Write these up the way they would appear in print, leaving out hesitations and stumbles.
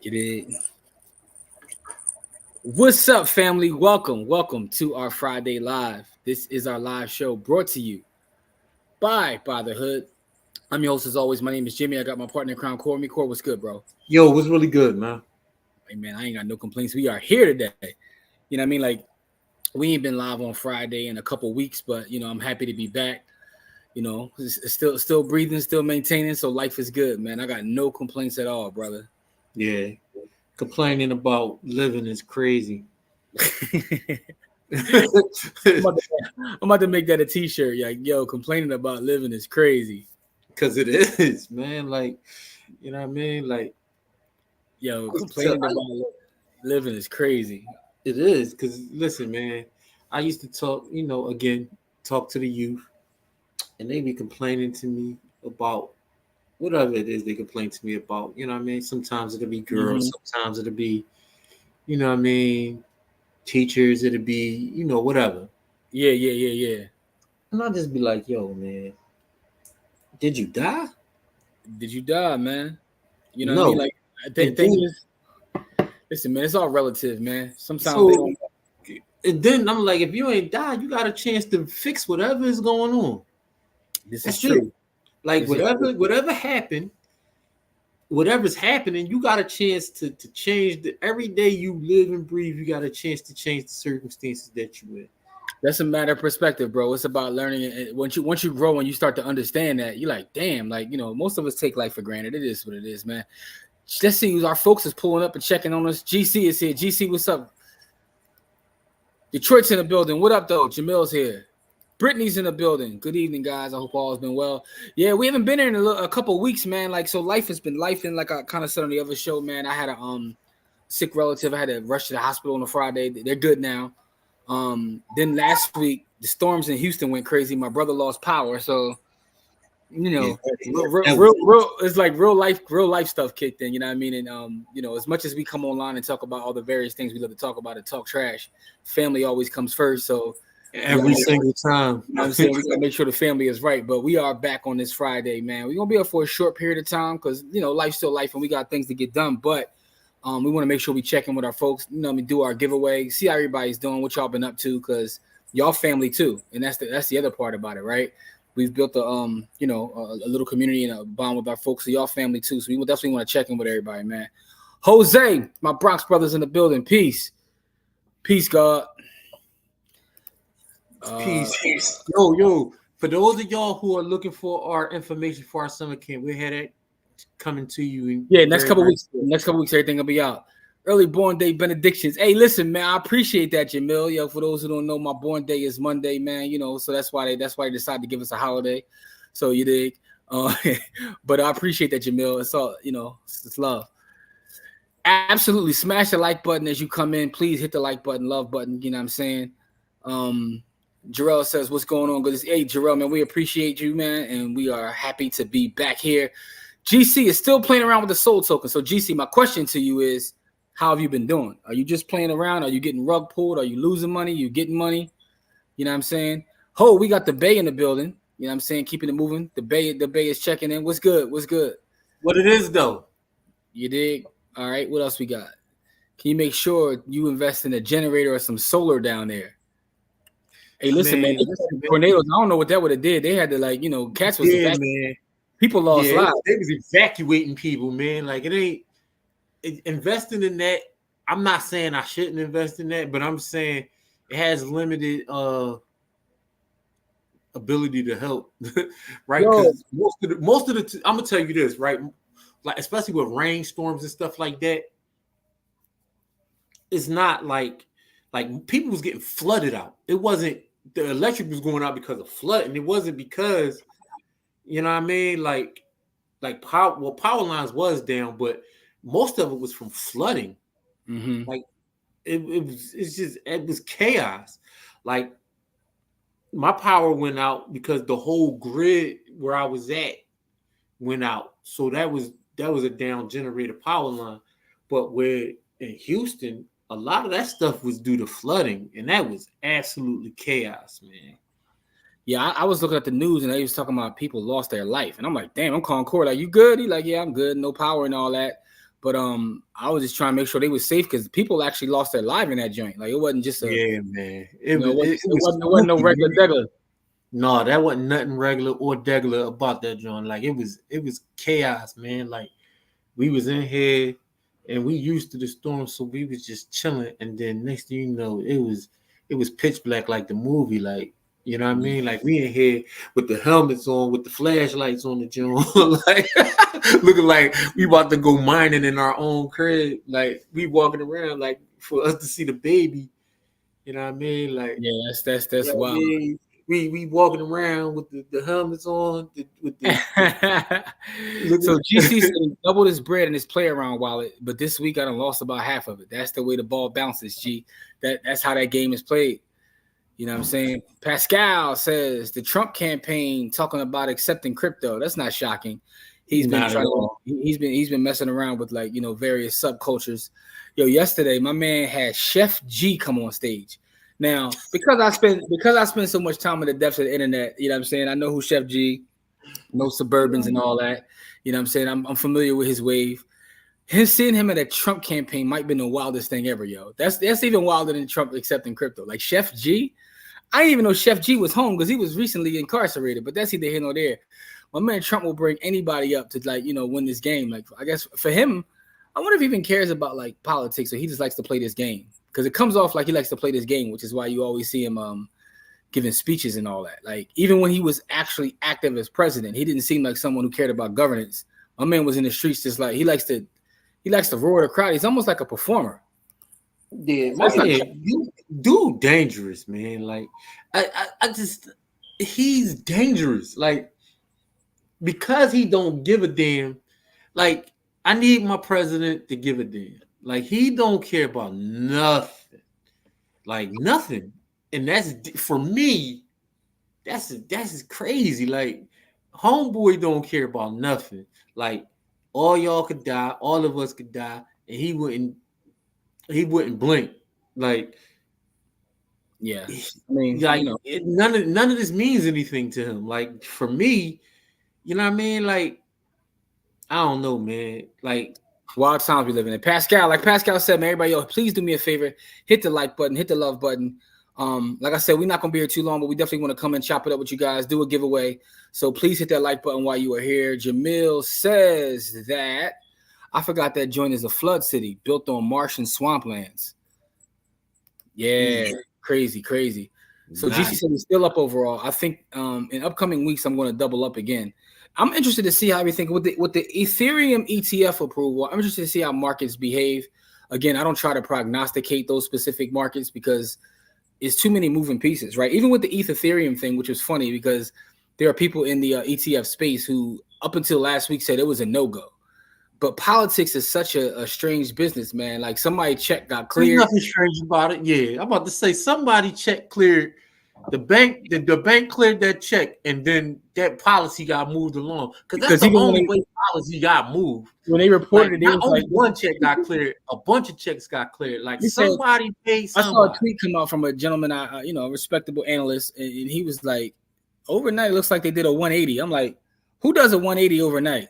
Get it. What's up, family? Welcome to our Friday Live. This is our live show brought to you by Fatherhood. I'm your host as always. My name is Jimmy. I got my partner in crime, Corey. Corey, what's good, bro? Yo, what's really good, man? Hey, man, I ain't got no complaints. We are here today. You know what I mean? Like, we ain't been live on Friday in a couple weeks, but, I'm happy to be back. It's still breathing, still maintaining, so life is good, man. I got no complaints at all, brother. Yeah. Complaining about living is crazy. I'm about to make that a t-shirt. Like, yo, complaining about living is crazy. Because it is, man. Like, you know what I mean? Like, yo, complaining about living is crazy. It is. Because, listen, man, I used to talk to the youth, and they be complaining to me about whatever it is they complain to me about. You know what I mean? Sometimes it'll be girls. Mm-hmm. Sometimes it'll be, you know what I mean, teachers. It'll be, whatever. Yeah. And I'll just be like, yo, man, did you die? Did you die, man? You know what I mean? Like, the thing is, listen, man, it's all relative, man. Sometimes they don't. And then I'm like, if you ain't died, you got a chance to fix whatever is going on. This is true. Like, whatever happened, whatever's happening, you got a chance to change every day you live and breathe. You got a chance to change the circumstances that you in. That's a matter of perspective, bro. It's about learning. And once you grow and you start to understand that, you're like, damn, like, most of us take life for granted. It is what it is, man. Let's see who's our folks is pulling up and checking on us. GC is here. GC, what's up? Detroit's in the building. What up, though? Jamil's here. Brittany's in the building. Good evening, guys. I hope all has been well. Yeah, we haven't been here in a couple of weeks, man. Like, so life has been life. And like I kind of said on the other show, man, I had a sick relative. I had to rush to the hospital on a Friday. They're good now. Then last week, the storms in Houston went crazy. My brother lost power. So, real, it's like real life stuff kicked in, you know what I mean? And, as much as we come online and talk about all the various things we love to talk about and talk trash, family always comes first. So, every single time. You know what I'm saying? We gotta make sure the family is right. But we are back on this Friday, man. We're gonna be here for a short period of time because life's still life and we got things to get done. But we want to make sure we check in with our folks, we do our giveaway, see how everybody's doing, what y'all been up to, because y'all family too. And that's the other part about it, right? We've built a little community and a bond with our folks, so y'all family too. So we definitely want to check in with everybody, man. Jose, my Bronx brothers in the building. Peace, God. Peace. Yo, for those of y'all who are looking for our information for our summer camp, we had it coming to you. Next couple weeks, everything will be out. Early born day benedictions. Hey, listen, man, I appreciate that, Jamil. Yo, for those who don't know, my born day is Monday, man. So that's why they decided to give us a holiday. So you dig. But I appreciate that, Jamil. It's all, it's love. Absolutely. Smash the like button as you come in. Please hit the like button, love button. You know what I'm saying? Jarrell says, what's going on? Hey, Jarrell, man, we appreciate you, man, and we are happy to be back here. GC is still playing around with the soul token. So, GC, my question to you is, how have you been doing? Are you just playing around? Are you getting rug pulled? Are you losing money? You getting money? You know what I'm saying? We got the Bay in the building. You know what I'm saying? Keeping it moving. The Bay is checking in. What's good? What it is, though? You dig? All right. What else we got? Can you make sure you invest in a generator or some solar down there? Hey, listen, man. Tornadoes. I don't know what that would have did. They had to cats was man. People lost lives. They was evacuating people, man. Like investing in that. I'm not saying I shouldn't invest in that, but I'm saying it has limited ability to help, right? Because most of the I'm gonna tell you this, right? Like especially with rainstorms and stuff like that, it's not like people was getting flooded out. It wasn't the electric was going out because of flooding. It wasn't because, you know what I mean? Like power lines was down, but most of it was from flooding. Mm-hmm. Like it was chaos. Like my power went out because the whole grid where I was at went out. So that was a down generator power line. But where in Houston, a lot of that stuff was due to flooding, and that was absolutely chaos, man. Yeah, I was looking at the news, and they was talking about people lost their life, and I'm like, damn, I'm calling Corey, like, you good? He like, yeah, I'm good, no power and all that. But I was just trying to make sure they were safe because people actually lost their life in that joint. Like it wasn't just a man. It wasn't no regular degular. No, that wasn't nothing regular or degular about that joint. Like it was chaos, man. Like we was in here and we used to the storm, so we was just chilling. And then next thing you know, it was pitch black like the movie, like. You know what I mean? Like we in here with the helmets on, with the flashlights on the joint, like looking like we about to go mining in our own crib. Like we walking around like for us to see the baby. You know what I mean? Like that's you know wild. I mean? We walking around with the helmets on. So GC said he doubled his bread in his play around wallet, but this week I done lost about half of it. That's the way the ball bounces, G. That's how that game is played. You know what I'm saying? Pascal says the Trump campaign talking about accepting crypto. That's not shocking. He's been he's been messing around with like, various subcultures. Yo, yesterday my man had Chef G come on stage. Now, because I spend so much time in the depths of the internet, you know what I'm saying? I know who Chef G, no Suburbans and all that. You know what I'm saying? I'm familiar with his wave. Seeing him at a Trump campaign might have been the wildest thing ever, yo. That's even wilder than Trump accepting crypto. Like Chef G, I didn't even know Chef G was home because he was recently incarcerated, but that's either here nor there. My man Trump will bring anybody up to win this game. Like, I guess for him, I wonder if he even cares about like politics or he just likes to play this game because it comes off like he likes to play this game, which is why you always see him giving speeches and all that. Like even when he was actually active as president, he didn't seem like someone who cared about governance. My man was in the streets just like he likes to roar the crowd. He's almost like a performer. Yeah, dude, dangerous, man. Like, I just, he's dangerous. Like, because he don't give a damn. Like, I need my president to give a damn. Like, he don't care about nothing. Like nothing, and that's for me. That's crazy. Like, homeboy don't care about nothing. Like, all y'all could die, all of us could die, and he wouldn't blink. Like, yeah, I mean, like none of this means anything to him. Like for me, you know what I mean? Like, I don't know, man. Like wild times we living in. Pascal, like Pascal said, man, everybody, yo, please do me a favor, hit the like button, hit the love button. Like I said, we're not gonna be here too long, but we definitely want to come and chop it up with you guys, do a giveaway. So please hit that like button while you are here. Jamil says that I forgot that joint is a flood city built on marsh and swamplands. Yeah, crazy. So GC said he's still up overall. I think in upcoming weeks I'm going to double up again. I'm interested to see how everything with the Ethereum ETF approval. I'm interested to see how markets behave. Again, I don't try to prognosticate those specific markets because it's too many moving pieces, right? Even with the Ethereum thing, which is funny because there are people in the ETF space who up until last week said it was a no-go. But politics is such a strange business, man. Like somebody check got cleared. There's nothing strange about it. Yeah, I'm about to say somebody check cleared. The bank cleared that check, and then that policy got moved along because that's the only way policy got moved. When they reported like, not only one check got cleared, a bunch of checks got cleared. Like somebody paid somebody. I saw a tweet come out from a gentleman, a respectable analyst, and he was like, "Overnight, it looks like they did a 180." I'm like, "Who does a 180 overnight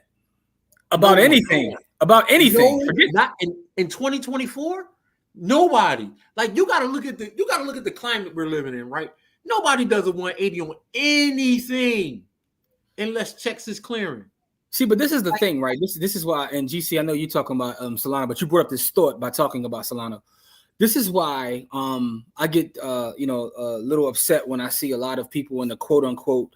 about anything? About anything? No, not in 2024. Nobody. Like you got to look at the climate we're living in, right? Nobody does a 180 on anything unless checks is clearing. See, but this is the thing, right? This is why, and GC, I know you're talking about Solana, but you brought up this thought by talking about Solana. This is why I get a little upset when I see a lot of people in the quote unquote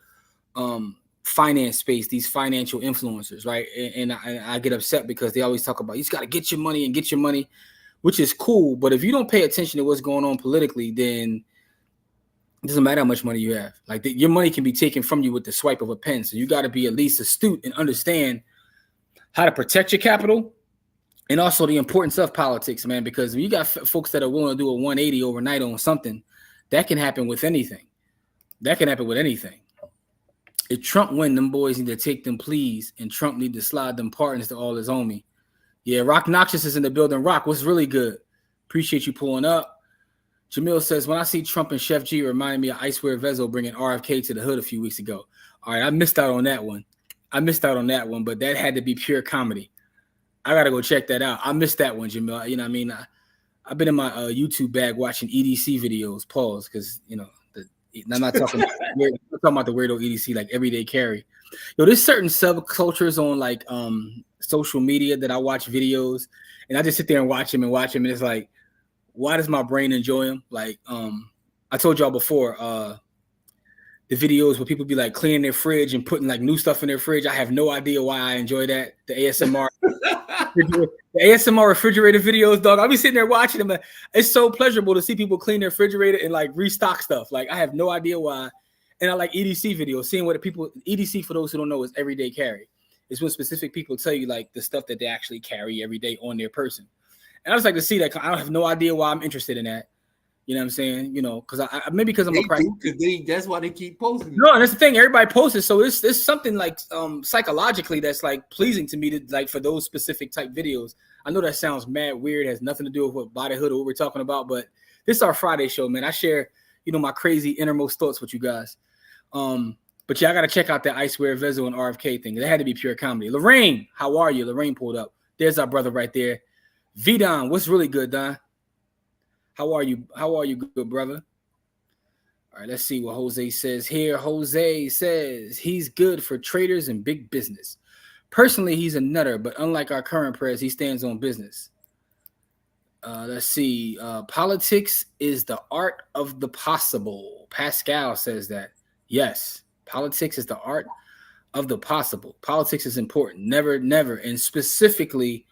finance space, these financial influencers, right? And I get upset because they always talk about you just got to get your money, which is cool. But if you don't pay attention to what's going on politically, then it doesn't matter how much money you have. Like your money can be taken from you with the swipe of a pen. So you got to be at least astute and understand how to protect your capital and also the importance of politics, man. Because when you got folks that are willing to do a 180 overnight on something, that can happen with anything. If Trump win, them boys need to take them pleas, and Trump need to slide them pardons to all his homie. Yeah, Rock Noxious is in the building. Rock, what's really good? Appreciate you pulling up. Jamil says, when I see Trump and Chef G, it reminded me of Icewear Vezo bringing RFK to the hood a few weeks ago. All right, I missed out on that one, but that had to be pure comedy. I gotta go check that out. I missed that one, Jamil. You know, what I mean, I've been in my YouTube bag watching EDC videos. Pause, because you know, I'm not talking. I'm talking about the weirdo EDC like everyday carry. Yo, there's certain subcultures on like social media that I watch videos, and I just sit there and watch them, and it's like, why does my brain enjoy them? Like I told y'all before, the videos where people be like cleaning their fridge and putting like new stuff in their fridge. I have no idea why I enjoy that. The ASMR, the ASMR refrigerator videos, dog. I'll be sitting there watching them. It's so pleasurable to see people clean their refrigerator and like restock stuff. Like I have no idea why. And I like EDC videos, seeing what the people, EDC for those who don't know is everyday carry. It's when specific people tell you like the stuff that they actually carry every day on their person. And I just like to see that. I don't have no idea why I'm interested in that. You know what I'm saying? You know, because I maybe because I'm a practice. That's why they keep posting. No, and that's the thing. Everybody posts it, so it's something like psychologically that's like pleasing to me to like for those specific type videos. I know that sounds mad weird, has nothing to do with what bodyhood or what we're talking about, but this is our Friday show, man. I share, you know, my crazy innermost thoughts with you guys. But yeah, I gotta check out that I Swear Vezo and RFK thing. That had to be pure comedy. Lorraine, how are you? Lorraine pulled up. There's our brother right there. V-Don, what's really good, Don? How are you? How are you, good brother? All right, let's see what Jose says here. Jose says he's good for traders and big business. Personally, he's a nutter, but unlike our current prez, he stands on business. Let's see. Politics is the art of the possible. Pascal says that. Yes, politics is the art of the possible. Politics is important. Never, and specifically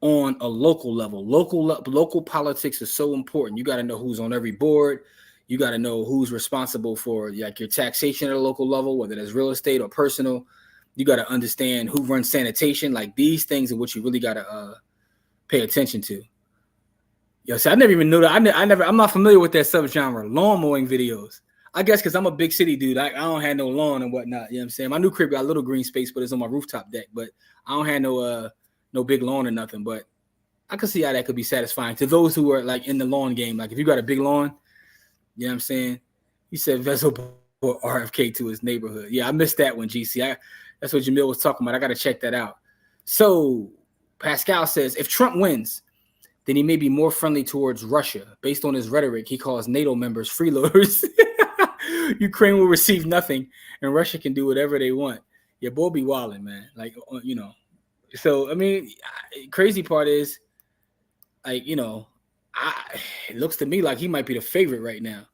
on a local level. Local politics is so important. You got to know who's on every board. You got to know who's responsible for like your taxation at a local level, whether that's real estate or personal. You got to understand who runs sanitation. Like these things are what you really got to pay attention to. Yo, see, I never even knew that. I'm not familiar with that subgenre, lawn mowing videos. I guess because I'm a big city dude. I don't have no lawn and whatnot. You know what I'm saying? My new crib got a little green space, but it's on my rooftop deck. But I don't have no big lawn or nothing, but I can see how that could be satisfying to those who are like in the lawn game. Like if you got a big lawn, you know what I'm saying? He said Vezo brought RFK to his neighborhood. Yeah, I missed that one, GC. That's what Jamil was talking about. I got to check that out. So Pascal says, if Trump wins, then he may be more friendly towards Russia. Based on his rhetoric, he calls NATO members freeloaders. Ukraine will receive nothing, and Russia can do whatever they want. Yeah, boy be wilding, man. Like, you know. So, I mean, crazy part is, like, you know, it looks to me like he might be the favorite right now.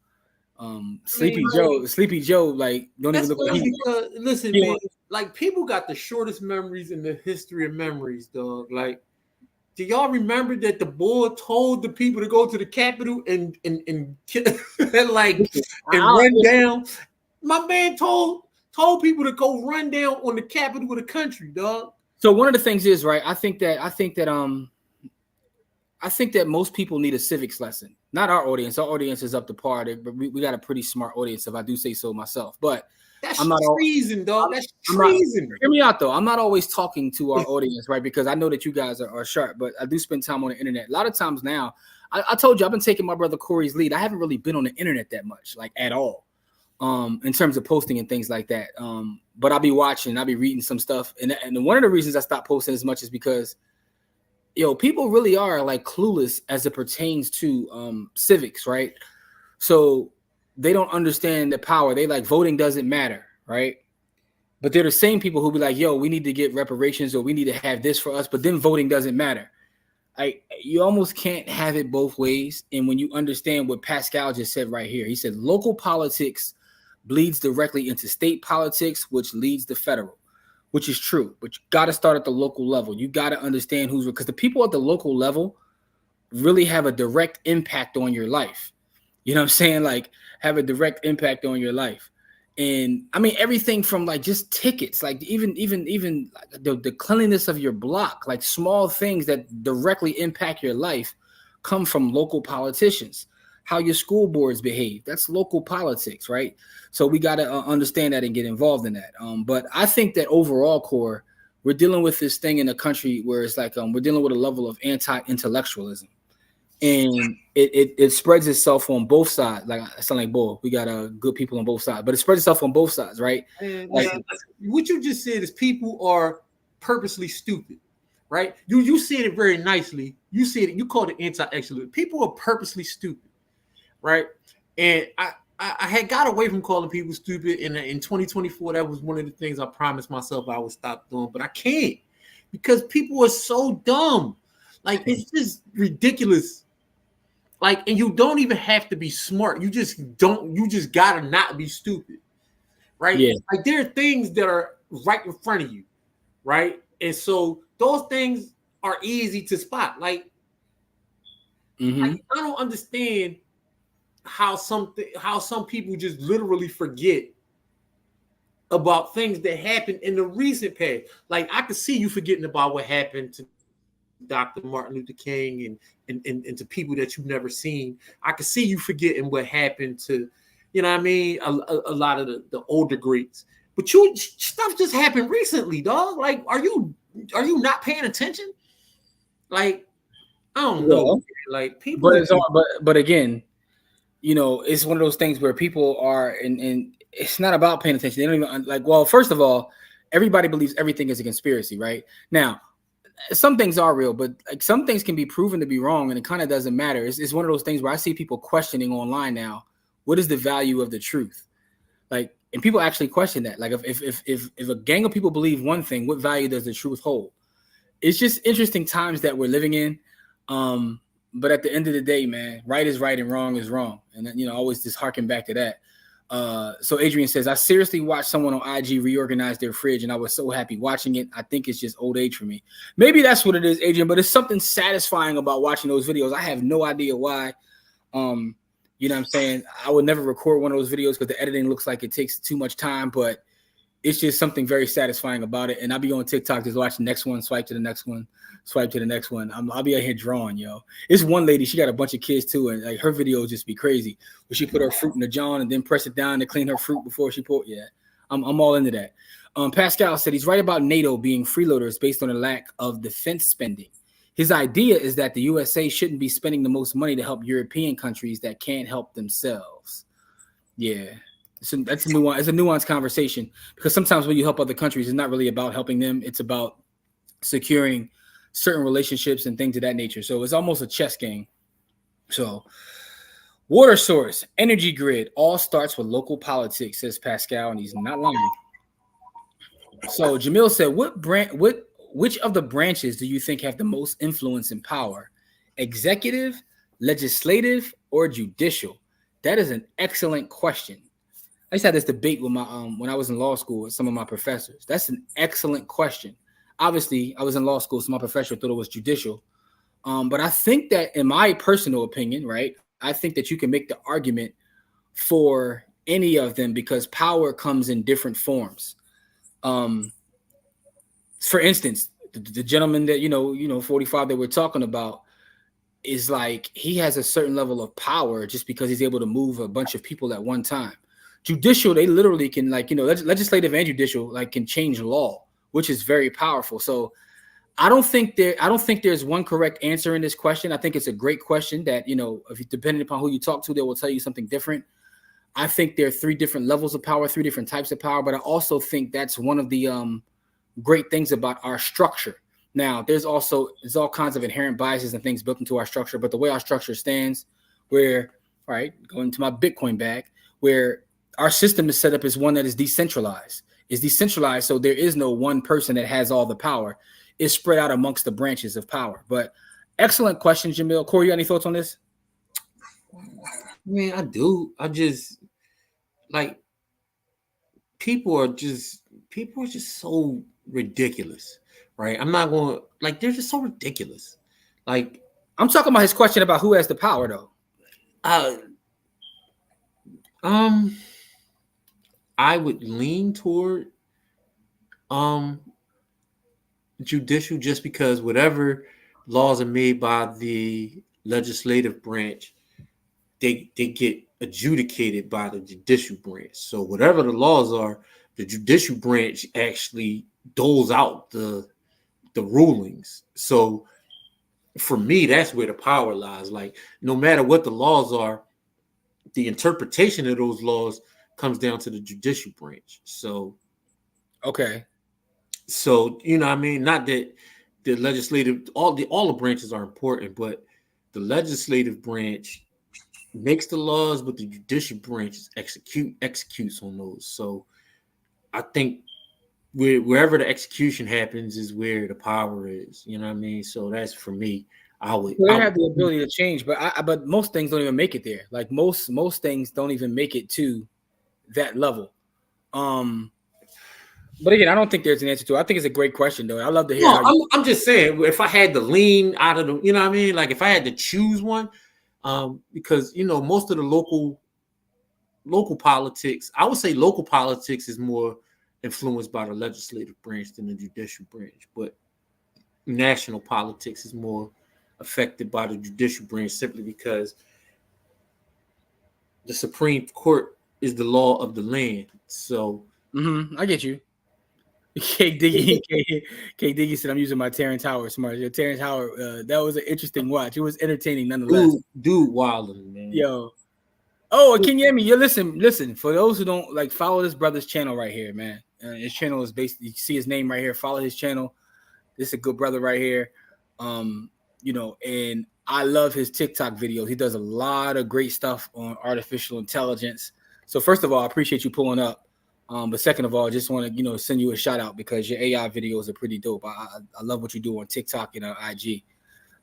Sleepy Joe, like, don't even look like he. Listen, man, like, people got the shortest memories in the history of memories, dog. Like, do y'all remember that the boy told the people to go to the Capitol and like run down? My man told people to go run down on the Capitol of the country, dog. So one of the things is, right, I think that most people need a civics lesson. Not our audience. Our audience is up to par, but we got a pretty smart audience, if I do say so myself. But that's treason, dog. That's treason. Hear me out, though. I'm not always talking to our audience, right? Because I know that you guys are sharp, but I do spend time on the internet. A lot of times now, I told you I've been taking my brother Corey's lead. I haven't really been on the internet that much, like at all, in terms of posting and things like that. But I'll be watching, I'll be reading some stuff. And one of the reasons I stopped posting as much is because, people really are like clueless as it pertains to civics, right? So they don't understand the power. They like voting doesn't matter, right? But they're the same people who be like, yo, we need to get reparations or we need to have this for us, but then voting doesn't matter. You almost can't have it both ways. And when you understand what Pascal just said right here, he said local politics bleeds directly into state politics, which leads to federal, which is true. But you got to start at the local level. You got to understand because the people at the local level really have a direct impact on your life. You know what I'm saying? Like have a direct impact on your life. And I mean, everything from like just tickets, like even the cleanliness of your block, like small things that directly impact your life come from local politicians. How your school boards behave, that's local politics, right? So we got to understand that and get involved in that. But I think that overall, Core, we're dealing with this thing in a country where it's like we're dealing with a level of anti-intellectualism. And it spreads itself on both sides. Like I sound like bull. We got good people on both sides, but it spreads itself on both sides, right? Like, what you just said is people are purposely stupid, right? You said it very nicely. You said it. You called it anti-excellent. People are purposely stupid, right? And I had got away from calling people stupid. And in 2024, that was one of the things I promised myself I would stop doing, but I can't because people are so dumb. Like, it's just ridiculous. Like, and you don't even have to be smart. You just gotta not be stupid, right? Yeah. Like, there are things that are right in front of you, right? And so those things are easy to spot. Like, I don't understand how some people just literally forget about things that happened in the recent past. Like, I could see you forgetting about what happened to Dr. Martin Luther King and to people that you've never seen. I could see you forgetting what happened to, you know what I mean, a lot of the older greats. But stuff just happened recently, dog. Like, are you not paying attention? Like, I don't know. Like, people, but again, you know, it's one of those things where people are, and it's not about paying attention. They don't even like. Well, first of all, everybody believes everything is a conspiracy, right? Now, some things are real, but like some things can be proven to be wrong, and it kind of doesn't matter. It's one of those things where I see people questioning online now, what is the value of the truth? Like, and people actually question that. Like, if a gang of people believe one thing, what value does the truth hold? It's just interesting times that we're living in. But at the end of the day, man, right is right and wrong is wrong. And then, you know, always just harken back to that. So Adrian says, I seriously watched someone on IG reorganize their fridge, and I was so happy watching it. I think it's just old age for me. Maybe that's what it is, Adrian, but it's something satisfying about watching those videos. I have no idea why. You know what I'm saying? I would never record one of those videos because the editing looks like it takes too much time, but it's just something very satisfying about it. And I'll be on TikTok, just watch the next one, swipe to the next one, swipe to the next one. I'll be out here drawing, yo. It's one lady, she got a bunch of kids too, and like her videos just be crazy. Where she put her fruit in the jar and then press it down to clean her fruit before she pour. Yeah, I'm all into that. Pascal said he's right about NATO being freeloaders based on a lack of defense spending. His idea is that the USA shouldn't be spending the most money to help European countries that can't help themselves. Yeah. That's a nuance. It's a nuanced conversation because sometimes when you help other countries, it's not really about helping them. It's about securing certain relationships and things of that nature. So it's almost a chess game. So water source, energy grid, all starts with local politics, says Pascal, and he's not lying. So Jamil said, which of the branches do you think have the most influence and power? Executive, legislative, or judicial? That is an excellent question. I just had this debate with my when I was in law school with some of my professors. That's an excellent question. Obviously, I was in law school, so my professor thought it was judicial. But I think that, in my personal opinion, right, I think that you can make the argument for any of them because power comes in different forms. For instance, the gentleman that you know, 45 that we're talking about is like he has a certain level of power just because he's able to move a bunch of people at one time. Judicial, they literally can, like, you know, legislative and judicial, like, can change law, which is very powerful. So I don't think there's one correct answer in this question. I think it's a great question that, you know, if you, depending upon who you talk to, they will tell you something different. I think there are 3 different levels of power, 3 different types of power, but I also think that's one of the great things about our structure. Now, there's all kinds of inherent biases and things built into our structure, but the way our structure stands, where, all right, going to my Bitcoin bag, where our system is set up as one that is decentralized. It's decentralized, so there is no one person that has all the power. It's spread out amongst the branches of power. But excellent question, Jamil. Corey, you got any thoughts on this? Man, I do. I just, like, people are just so ridiculous, right? I'm not going to, like, they're just so ridiculous. Like, I'm talking about his question about who has the power, though. I would lean toward judicial just because whatever laws are made by the legislative branch, they get adjudicated by the judicial branch. So whatever the laws are, the judicial branch actually doles out the rulings. So for me, that's where the power lies. Like, no matter what the laws are, the interpretation of those laws comes down to the judicial branch. So, okay. So, you know what I mean? Not that the legislative, all the branches are important, but the legislative branch makes the laws, but the judicial branch executes on those. So I think wherever the execution happens is where the power is. You know what I mean? So that's for me. They have the ability to change, but most things don't even make it there. Like most things don't even make it to that level. But again, I don't think there's an answer to it. I think it's a great question, though. I love to hear. No, I'm just saying, if I had to lean out of the, you know what I mean? Like if I had to choose one, because most of the local politics, I would say local politics is more influenced by the legislative branch than the judicial branch, but national politics is more affected by the judicial branch simply because the Supreme Court is the law of the land. So I get you. K Diggy said I'm using my Terrence Howard smart. Terrence Howard, that was an interesting watch. It was entertaining nonetheless. Dude, wilding, man. Yo. Oh, can you hear me? You listen. For those who don't follow this brother's channel right here, man. His channel is basically, you see his name right here. Follow his channel. This is a good brother right here. And I love his TikTok videos. He does a lot of great stuff on artificial intelligence. So first of all, I appreciate you pulling up. But second of all, I just want to, send you a shout out because your AI videos are pretty dope. I love what you do on TikTok and IG.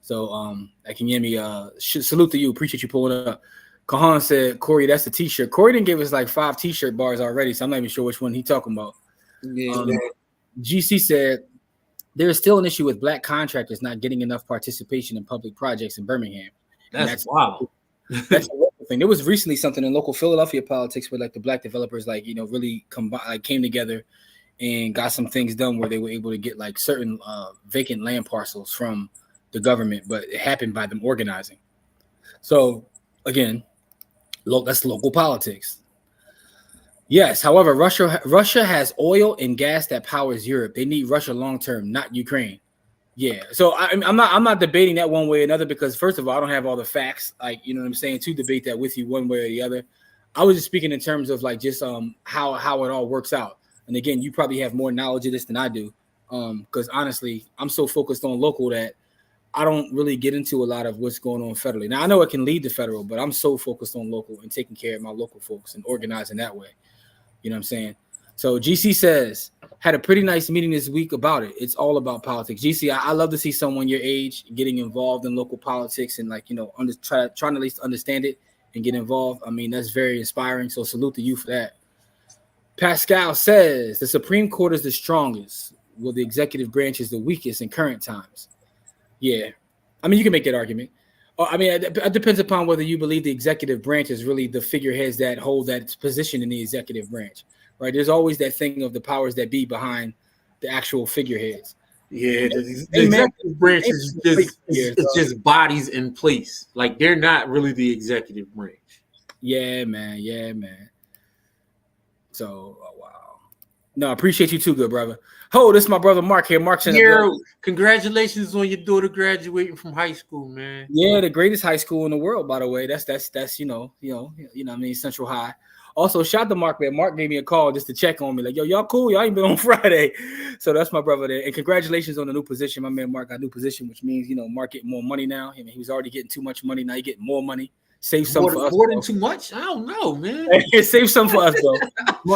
So can you hear me? Salute to you. Appreciate you pulling up. Kahan said, Corey, that's the t-shirt. Corey didn't give us like 5 t-shirt bars already, so I'm not even sure which one he's talking about. Yeah. GC said, there is still an issue with black contractors not getting enough participation in public projects in Birmingham. That's wow. That's a wonderful thing. There was recently something in local Philadelphia politics where like the black developers really came together and got some things done where they were able to get like certain vacant land parcels from the government, but it happened by them organizing. So again, that's local politics. Yes, however, Russia has oil and gas that powers Europe. They need Russia long term, not Ukraine. Yeah, so I'm not debating that one way or another because first of all, I don't have all the facts, like what I'm saying, to debate that with you one way or the other. I was just speaking in terms of like just how it all works out. And again, you probably have more knowledge of this than I do, because honestly, I'm so focused on local that I don't really get into a lot of what's going on federally. Now I know it can lead to federal, but I'm so focused on local and taking care of my local folks and organizing that way. You know what I'm saying? So GC says, had a pretty nice meeting this week about it. It's all about politics. GC, I love to see someone your age getting involved in local politics and trying to at least understand it and get involved. I mean, that's very inspiring. So salute to you for that. Pascal says the Supreme Court is the strongest, while the executive branch is the weakest in current times. Yeah. I mean, you can make that argument. I mean, it depends upon whether you believe the executive branch is really the figureheads that hold that position in the executive branch, right? There's always that thing of the powers that be behind the actual figureheads. Yeah, the executive branch is just bodies in place. Like they're not really the executive branch. Yeah, man. Yeah, man. So, wow. No, I appreciate you too, good brother. Oh, this is my brother Mark here. Mark's in the congratulations on your daughter graduating from high school, man. Yeah, the greatest high school in the world, by the way. That's what I mean, Central High. Also, shout out to Mark, man. Mark gave me a call just to check on me. Like, yo, y'all cool? Y'all ain't been on Friday. So that's my brother there. And congratulations on the new position. My man Mark got a new position, which means, Mark getting more money now. I mean, he was already getting too much money. Now he getting more money. Save some for us. More than too much? I don't know, man. Save some for us, bro.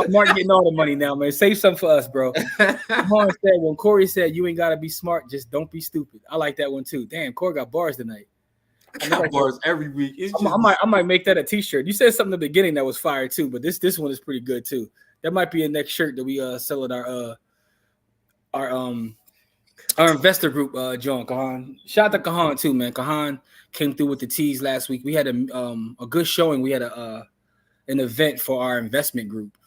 Mark getting all the money now, man. Save some for us, bro. When Corey said, you ain't got to be smart, just don't be stupid. I like that one, too. Damn, Corey got bars tonight. I got bars every week. I might make that a t-shirt. You said something at the beginning that was fire, too, but this one is pretty good, too. That might be a next shirt that we sell at our investor group, John Kahan. Shout out to Kahan, too, man. Kahan came through with the teas last week. We had a good showing. We had an event for our investment group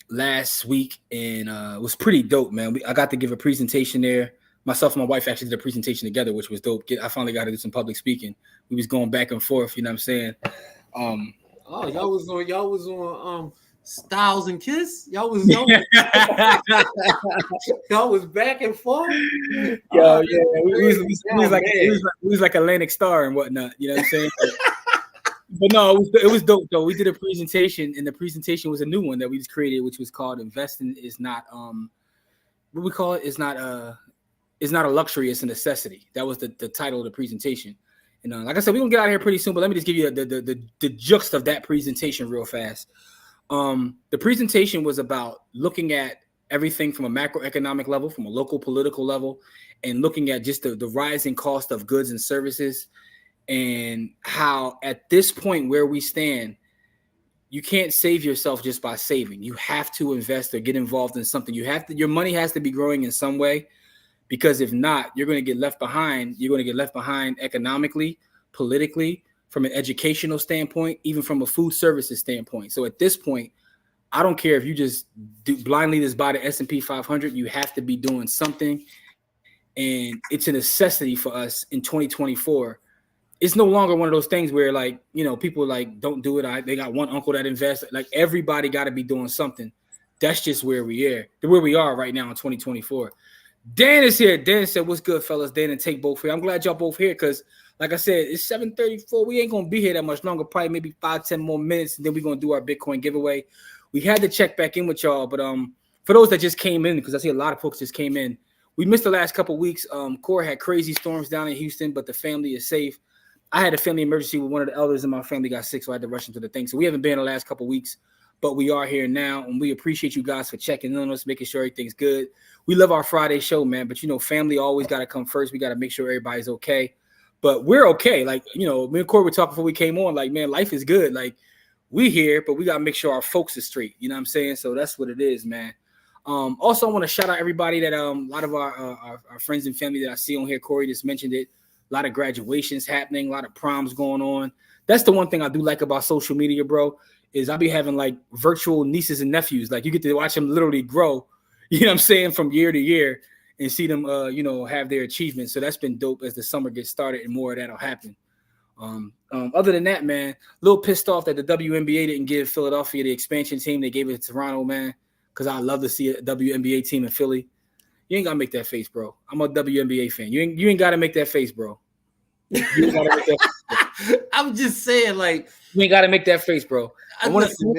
last week, and it was pretty dope, man. I got to give a presentation there. Myself and my wife actually did a presentation together, which was dope. I finally got to do some public speaking. We was going back and forth, you know what I'm saying? Y'all was on Styles and Kiss. Y'all was back and forth. Yeah. We was like Atlantic Star and whatnot. You know what I'm saying? But no, it was dope though. We did a presentation, and the presentation was a new one that we just created, which was called "Investing is not what we call it is not is not a luxury, it's a necessity. That was the title of the presentation. And like I said, we're gonna get out of here pretty soon, but let me just give you the gist of that presentation real fast. The presentation was about looking at everything from a macroeconomic level, from a local political level, and looking at just the rising cost of goods and services, and how at this point where we stand, you can't save yourself just by saving. You have to invest or get involved in something. Your money has to be growing in some way, because if not, you're going to get left behind. You're going to get left behind economically, politically, from an educational standpoint, even from a food services standpoint. So at this point, I don't care if you just blindly just buy the S&P 500. You have to be doing something, and it's a necessity for us in 2024. It's no longer one of those things where, like, people like don't do it. They got one uncle that invests. Like, everybody got to be doing something. That's just where we are right now in 2024. Dan is here. Dan said, "What's good, fellas?" Dan and Take both here. I'm glad y'all both here because, like I said, it's 7:34. We ain't gonna be here that much longer. Probably maybe 5-10 more minutes, and then we're gonna do our Bitcoin giveaway. We had to check back in with y'all, but for those that just came in, because I see a lot of folks just came in, we missed the last couple of weeks. Core had crazy storms down in Houston, but the family is safe. I had a family emergency with one of the elders in my family got sick, so I had to rush into the thing. So we haven't been in the last couple of weeks, but we are here now, and we appreciate you guys for checking in on us, making sure everything's good. We love our Friday show, man, but family always got to come first. We got to make sure everybody's okay, but we're okay. Like, me and Corey were talking before we came on, like, man, life is good. Like, we here, but we got to make sure our folks are straight. You know what I'm saying? So that's what it is, man. Also, I want to shout out everybody that a lot of our friends and family that I see on here. Corey just mentioned it. A lot of graduations happening, a lot of proms going on. That's the one thing I do like about social media, bro, is I'll be having like virtual nieces and nephews. Like, you get to watch them literally grow, you know what I'm saying, from year to year, and see them, have their achievements. So that's been dope as the summer gets started, and more of that'll happen. Other than that, man, a little pissed off that the WNBA didn't give Philadelphia the expansion team. They gave it to Toronto, man, because I love to see a WNBA team in Philly. You ain't gotta make that face, bro. I'm a WNBA fan. You ain't gotta make that face, bro. You ain't gotta make that face. I'm just saying, like, you ain't gotta make that face, bro. I wanted them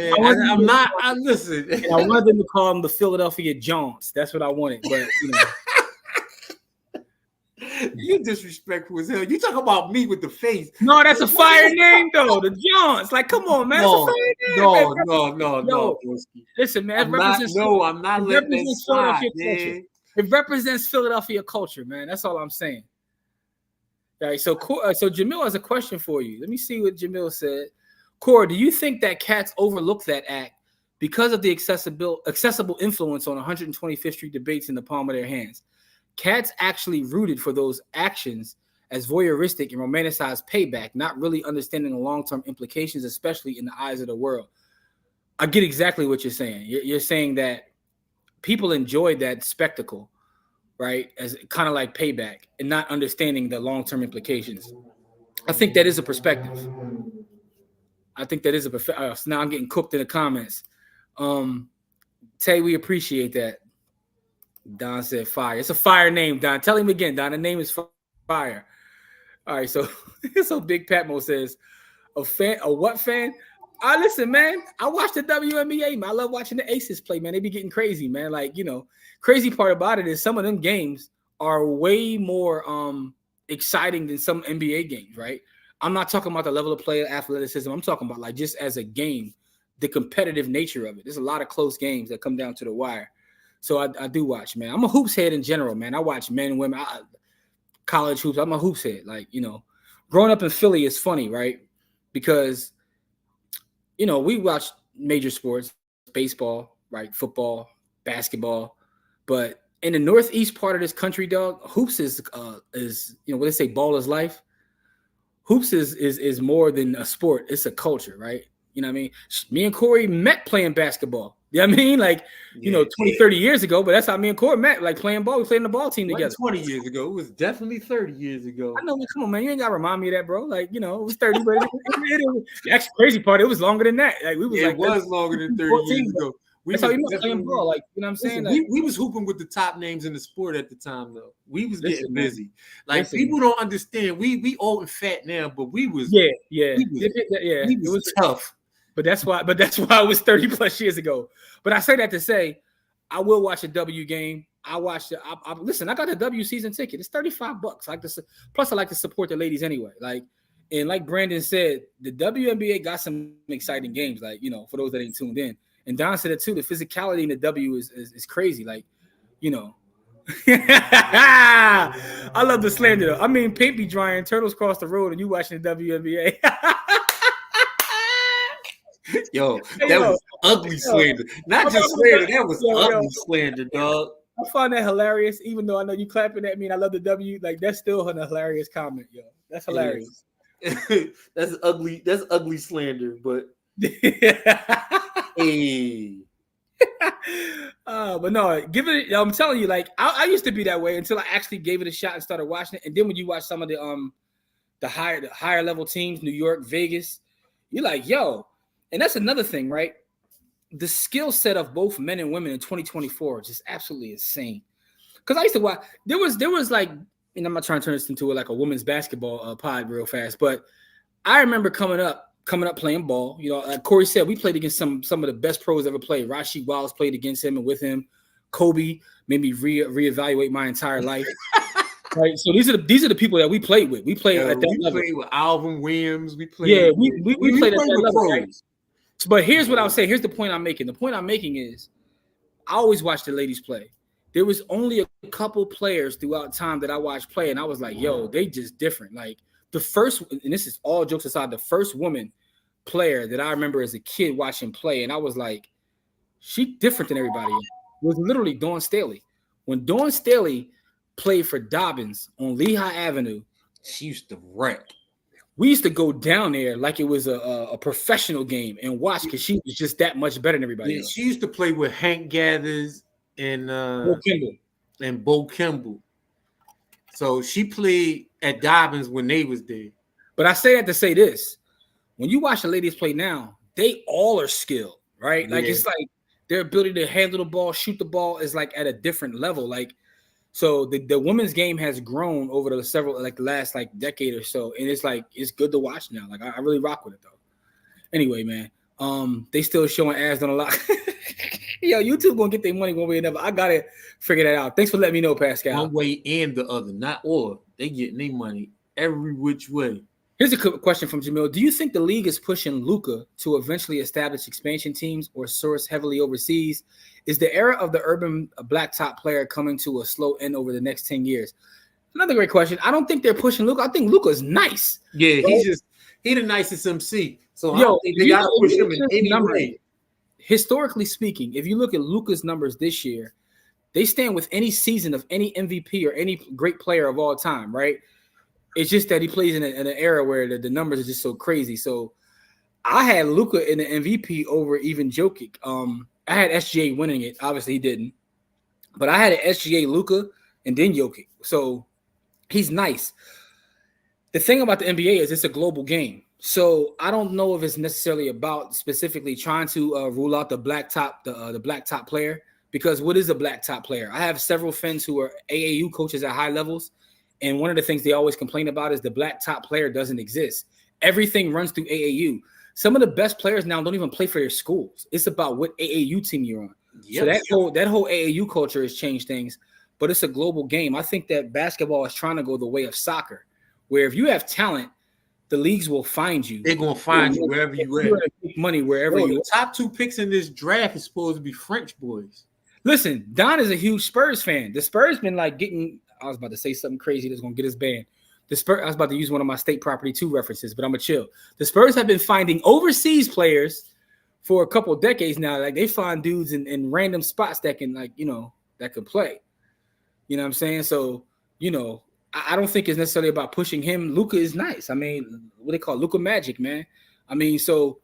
to call them the Philadelphia Johns. That's what I wanted, but you disrespectful as hell. You talk about me with the face. No, that's a fire name though. The Johns. Like, come on, man. No. Listen, man. I'm not letting that slide, man. It represents Philadelphia culture, man. That's all I'm saying. All right, so Jamil has a question for you. Let me see what Jamil said. Cora, do you think that cats overlooked that act because of the accessible influence on 125th Street debates in the palm of their hands? Cats actually rooted for those actions as voyeuristic and romanticized payback, not really understanding the long-term implications, especially in the eyes of the world. I get exactly what you're saying. You're saying that people enjoyed that spectacle, right, as kind of like payback, and not understanding the long-term implications. I think that is a perspective. So now I'm getting cooked in the comments. Tay, we appreciate that. Don said fire. It's a fire name, Don. Tell him again, Don. The name is fire. All right, so Big Patmo says, a what fan? Listen, man, I watch the WNBA, man. I love watching the Aces play, man. They be getting crazy, man. Like, crazy part about it is some of them games are way more exciting than some NBA games, right? I'm not talking about the level of play, athleticism. I'm talking about, like, just as a game, the competitive nature of it. There's a lot of close games that come down to the wire. So I do watch, man. I'm a hoops head in general, man. I watch men and women, college hoops. I'm a hoops head. Like, growing up in Philly is funny, right? Because, we watch major sports, baseball, right? Football, basketball. But in the northeast part of this country, dog, hoops is what they say, ball is life. Hoops is more than a sport. It's a culture, right? You know what I mean? Me and Corey met playing basketball. You know what I mean? Like, 20, 30 years ago, but that's how me and Corey met, like playing ball. We played in the ball team together. 20 years ago. It was definitely 30 years ago. I know, man. Come on, man. You ain't got to remind me of that, bro. Like, it was 30, but that's the crazy part. It was longer than that. Like, it was longer than 30 years ago. That's how you met playing ball. Like, you know what I'm saying? Listen, we was hooping with the top names in the sport at the time, though. We was getting busy. Like, people don't understand. We old and fat now, but we was it was tough. But that's why it was 30 plus years ago. But I say that to say, I will watch a W game. I watched it. Listen, I got the W season ticket. It's $35. Plus, I like to support the ladies anyway. And like Brandon said, the WNBA got some exciting games. Like, for those that ain't tuned in, and Don said it too. The physicality in the W is crazy. Like, I love the slander though. I mean, paint be drying, turtles cross the road, and you watching the WNBA. Yo, that was ugly slander. Not just slander, that was ugly slander, dog. I find that hilarious, even though I know you clapping at me and I love the W. Like, that's still a hilarious comment, yo. That's hilarious. That's ugly. That's ugly slander, but hey. But no, give it. I'm telling you, like I used to be that way until I actually gave it a shot and started watching it. And then when you watch some of the higher level teams, New York, Vegas, you're like, yo. And that's another thing, right? The skill set of both men and women in 2024 is just absolutely insane. Because I used to watch. There was like, and I'm not trying to turn this into like a women's basketball pod real fast, but I remember coming up playing ball. Like Corey said, we played against some of the best pros ever played. Rasheed Wallace played against him and with him. Kobe made me reevaluate my entire life. Right. So these are the people that we played with. We played at that level. We played with Alvin Williams. We played. Yeah, we played at that level. Right? But here's what I'll say. Here's the point I'm making. The point I'm making is I always watch the ladies play. There was only a couple players throughout time that I watched play, and I was like, yo, they just different. Like the first, and this is all jokes aside, the first woman player that I remember as a kid watching play, and I was like, she different than everybody else, was literally Dawn Staley. When Dawn Staley played for Dobbins on Lehigh Avenue, she used to wreck. We used to go down there like it was a professional game and watch because she was just that much better than everybody else. She used to play with Hank Gathers and Bo Kimball. So she played at Dobbins when they was there. But I say that to say this. When you watch the ladies play now, they all are skilled, right? Like it's like their ability to handle the ball, shoot the ball is like at a different level. Like, so the women's game has grown over the last decade or so, and it's good to watch now. Like I really rock with it though. Anyway, man, they still showing ads on a lot. Yo, YouTube gonna get their money one way or another. I gotta figure that out. Thanks for letting me know, Pascal. One way and the other, not all. They getting their money every which way. Here's a question from Jamil. Do you think the league is pushing Luka to eventually establish expansion teams or source heavily overseas? Is the era of the urban blacktop player coming to a slow end over the next 10 years? Another great question. I don't think they're pushing Luka. I think Luka's nice. Yeah, right? He's the nicest MC. So I don't think they got to push him in any way. Historically speaking, if you look at Luka's numbers this year, they stand with any season of any MVP or any great player of all time, right? It's just that he plays in an era where the numbers are just so crazy. So I had Luka in the MVP over even Jokic. I had SGA winning it. Obviously, he didn't. But I had an SGA, Luka, and then Jokic. So he's nice. The thing about the NBA is it's a global game. So I don't know if it's necessarily about specifically trying to rule out the blacktop player, because what is a blacktop player? I have several friends who are AAU coaches at high levels. And one of the things they always complain about is the blacktop player doesn't exist. Everything runs through AAU. Some of the best players now don't even play for their schools. It's about what AAU team you're on. Yep. So that whole AAU culture has changed things, but it's a global game. I think that basketball is trying to go the way of soccer, where if you have talent, the leagues will find you. They're gonna find you wherever you at. Make money wherever you. The top 2 picks in this draft is supposed to be French boys. Listen, Don is a huge Spurs fan. The Spurs been like getting. I was about to say something crazy that's gonna get us banned. I was about to use one of my State Property 2 references, but I'm gonna chill. The Spurs have been finding overseas players for a couple of decades now. Like they find dudes in random spots that can that could play. You know what I'm saying? So I don't think it's necessarily about pushing him. Luka is nice. I mean, what they call Luka Magic, man. I mean, so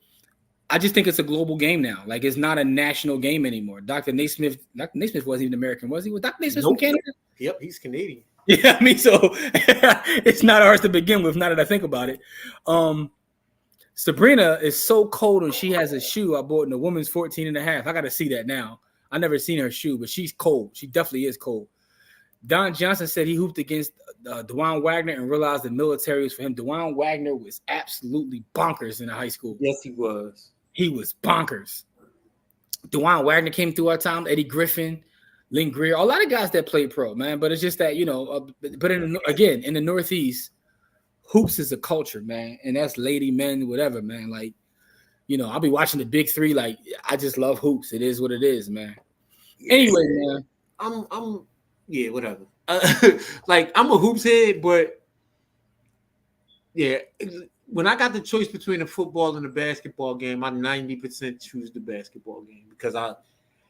I just think it's a global game now. Like it's not a national game anymore. Dr. Naismith wasn't even American, was he? Was Dr. Naismith from Canada? Yep, he's Canadian. Yeah, I mean, so it's not ours to begin with, now that I think about it. Sabrina is so cold when she has a shoe I bought in the woman's 14 and a half. I got to see that now. I never seen her shoe, but she's cold. She definitely is cold. Don Johnson said he hooped against DeJuan Wagner and realized the military was for him. DeJuan Wagner was absolutely bonkers in high school. Yes, he was. He was bonkers. DeJuan Wagner came through our time. Eddie Griffin. Lynn Greer, a lot of guys that played pro, man. But it's just that, but in the Northeast, hoops is a culture, man. And that's lady, men, whatever, man. Like, I'll be watching the big three. Like, I just love hoops. It is what it is, man. Yeah. Anyway, man. I'm whatever. Like, I'm a hoops head, but yeah, when I got the choice between a football and a basketball game, I 90% choose the basketball game because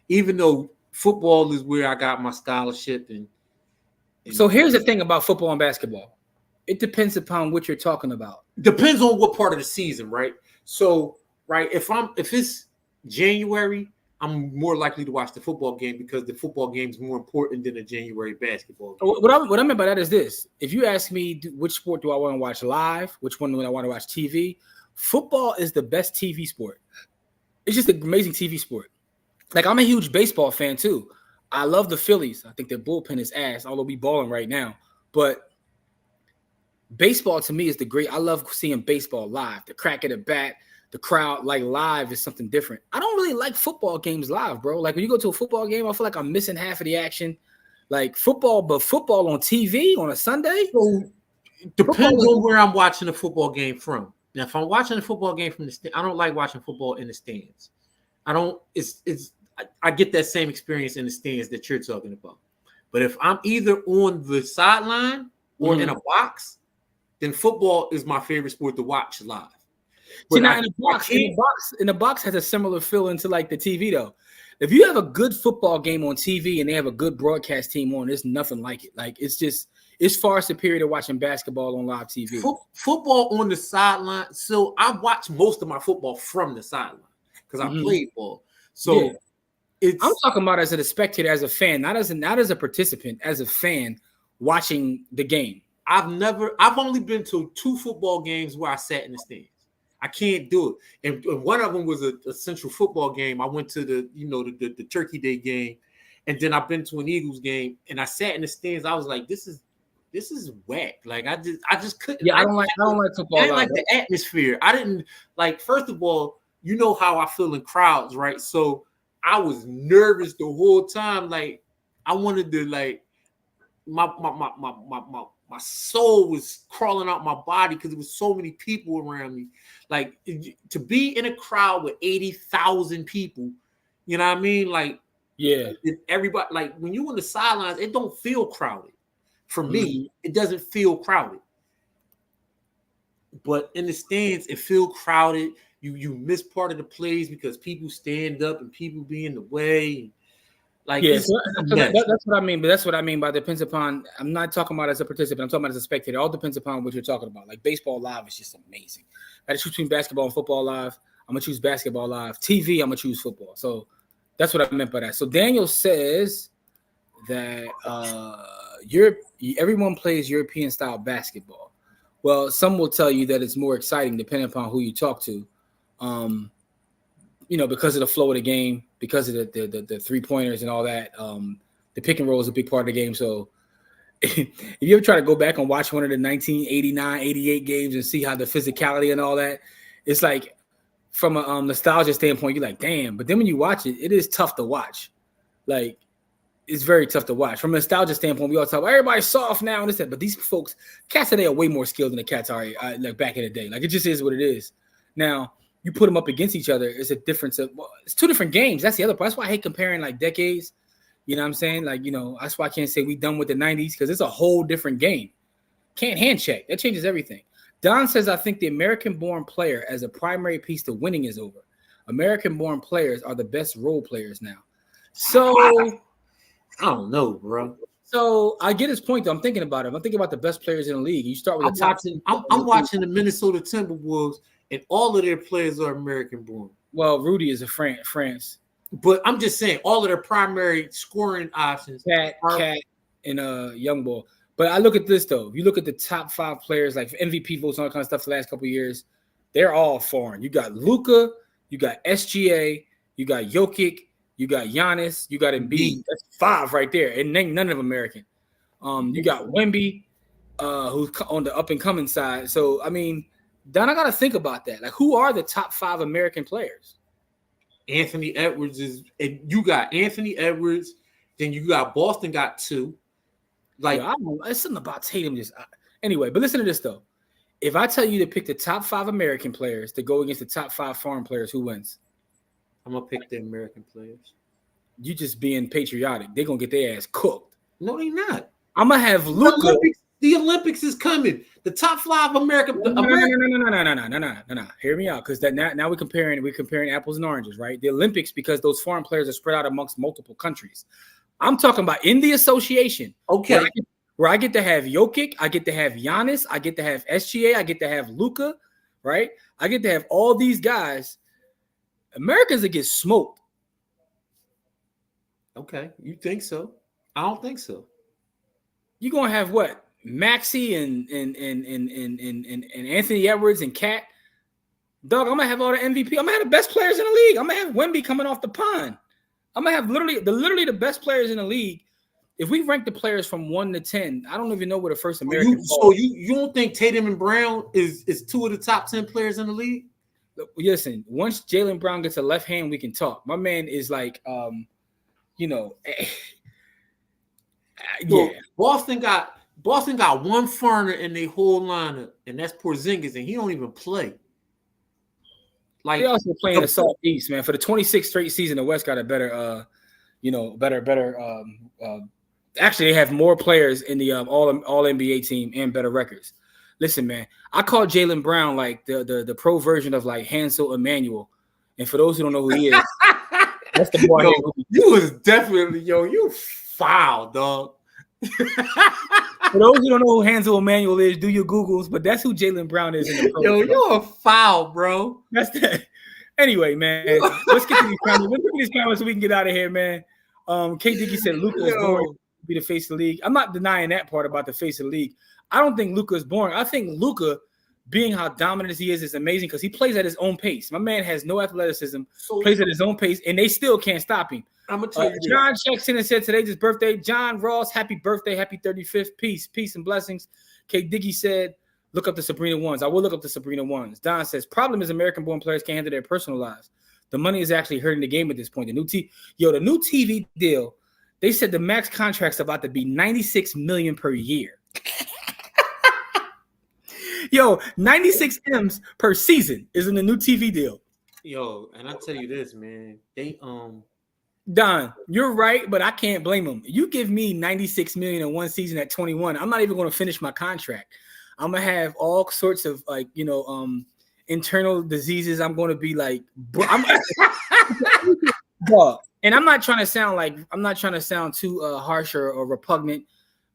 even though football is where I got my scholarship and so here's the thing about football and basketball. It depends upon what you're talking about. Depends on what part of the season, right? So, right, if it's January, I'm more likely to watch the football game because the football game is more important than a January basketball game. What I meant by that is this. If you ask me which sport do I want to watch live, which one do I want to watch TV, football is the best TV sport. It's just an amazing TV sport. Like, I'm a huge baseball fan too. I love the Phillies. I think their bullpen is ass, although we balling right now. But baseball to me is I love seeing baseball live. The crack of the bat, the crowd, like live is something different. I don't really like football games live, bro. Like when you go to a football game, I feel like I'm missing half of the action. Like football on TV on a Sunday. So it depends on where I'm watching a football game from. Now, if I'm watching a football game from the stand, I don't like watching football in the stands. I get that same experience in the stands that you're talking about. But if I'm either on the sideline or in a box, then football is my favorite sport to watch live. See, now in the box has a similar feeling to like the TV though. If you have a good football game on TV and they have a good broadcast team on, there's nothing like it. Like it's far superior to watching basketball on live TV. Football on the sideline. So I watch most of my football from the sideline because I played ball. So I'm talking about as a spectator, as a fan, not as a participant, as a fan watching the game. I've only been to 2 football games where I sat in the stands. I can't do it. And one of them was a Central football game. I went to the Turkey Day game, and then I've been to an Eagles game, and I sat in the stands. I was like, this is whack. Like I just couldn't. Yeah, I don't like football. I didn't like the atmosphere. I didn't like. First of all, you know how I feel in crowds, right? So I was nervous the whole time. Like I wanted to like my soul was crawling out my body because there was so many people around me. Like to be in a crowd with 80,000 people, you know what I mean? Like, yeah, everybody, like when you on the sidelines, it don't feel crowded. For me, it doesn't feel crowded. But in the stands, it feels crowded. You miss part of the plays because people stand up and people be in the way. Like, yeah, that's what I mean. But that's what I mean by depends upon. I'm not talking about as a participant. I'm talking about as a spectator. It all depends upon what you're talking about. Like baseball live is just amazing. I choose between basketball and football live. I'm gonna choose basketball live. TV, I'm gonna choose football. So that's what I meant by that. So Daniel says that everyone plays European style basketball. Well, some will tell you that it's more exciting depending upon who you talk to. Because of the flow of the game, because of the 3-pointers and all that, the pick and roll is a big part of the game. So if you ever try to go back and watch one of the 1989, 88 games and see how the physicality and all that, it's like from a nostalgia standpoint, you're like, damn. But then when you watch it, it is tough to watch. Like, it's very tough to watch. From a nostalgia standpoint, we all talk about everybody's soft now and this, but these folks, cats today are way more skilled than the cats are like back in the day. Like, it just is what it is. Now, you put them up against each other, it's a difference of it's 2 different games. That's the other part. That's why I hate comparing like decades. You know what I'm saying? Like, that's why I can't say we done with the 90s because it's a whole different game. Can't hand check. That changes everything. Don says, I think the American-born player as a primary piece to winning is over. American-born players are the best role players now. So I don't know, bro. So I get his point though. I'm thinking about it. I'm thinking about the best players in the league. You start with I'm watching the Minnesota Timberwolves. And all of their players are American-born. Well, Rudy is a France. But I'm just saying, all of their primary scoring options Cat, and Young Bull. But I look at this, though. If you look at the top 5 players, like MVP votes and all that kind of stuff the last couple of years, they're all foreign. You got Luka, you got SGA, you got Jokic, you got Giannis, you got Embiid. That's 5 right there. And none of them American. You got Wemby, who's on the up-and-coming side. So, I mean, Don, I got to think about that. Like, who are the top 5 American players? Anthony Edwards you got Anthony Edwards, Then you got Boston got 2. Like, I don't know, it's something about Tatum just anyway. But listen to this though. If I tell you to pick the top 5 American players to go against the top 5 foreign players, who wins? I'm gonna pick the American players. You just being patriotic. They're gonna get their ass cooked. No, they not. I'm gonna have Luka. The Olympics is coming. The top 5 American. No. Hear me out, because that now we're comparing apples and oranges, right? The Olympics, because those foreign players are spread out amongst multiple countries. I'm talking about in the association. Okay. Where I get to have Jokic, I get to have Giannis, I get to have SGA, I get to have Luka, right? I get to have all these guys. Americans that get smoked. Okay, you think so? I don't think so. You're gonna have what? Maxey and Anthony Edwards and Cat. Dog, I'm gonna have all the MVP. I'm gonna have the best players in the league. I'm gonna have Wemby coming off the pond. I'm gonna have literally the best players in the league. If we rank the players from 1 to 10, I don't even know where the first American. So you don't think Tatum and Brown is 2 of the top 10 players in the league? Listen, once Jaylen Brown gets a left hand, we can talk. My man is like, yeah. Boston got one foreigner in their whole lineup, and that's Porzingis, and he don't even play. Like, they also play in the Southeast, man. For the 26th straight season, the West got a better, better. Actually, they have more players in the all NBA team and better records. Listen, man, I call Jaylen Brown like the pro version of like Hansel Emmanuel. And for those who don't know who he is, that's the boy. You was definitely you foul, dog. For those who don't know who Hansel Emmanuel is, do your Googles, but that's who Jaylen Brown is. In the pro you're a foul, bro. That's that. Anyway, man, let's get to these comments. Let's get these comments so we can get out of here, man. K. Dickey said Luka is boring to be the face of the league. I'm not denying that part about the face of the league. I don't think Luka is boring. I think Luka, being how dominant he is amazing because he plays at his own pace. My man has no athleticism, plays at his own pace, and they still can't stop him. I'm gonna tell you. John checks in and said today's his birthday. John Ross, happy birthday, happy 35th. Peace and blessings. K. Dickey said, look up the Sabrina ones. I will look up the Sabrina ones. Don says, problem is American-born players can't handle their personal lives. The money is actually hurting the game at this point. The new TV deal, they said the max contract's about to be $96 million per year. 96 M's per season is in the new TV deal. And I tell you this, man, they Don, you're right, but I can't blame them. You give me $96 million in one season at 21, I'm not even going to finish my contract. I'm gonna have all sorts of internal diseases. I'm going to be like, and I'm not trying to sound too harsh or repugnant,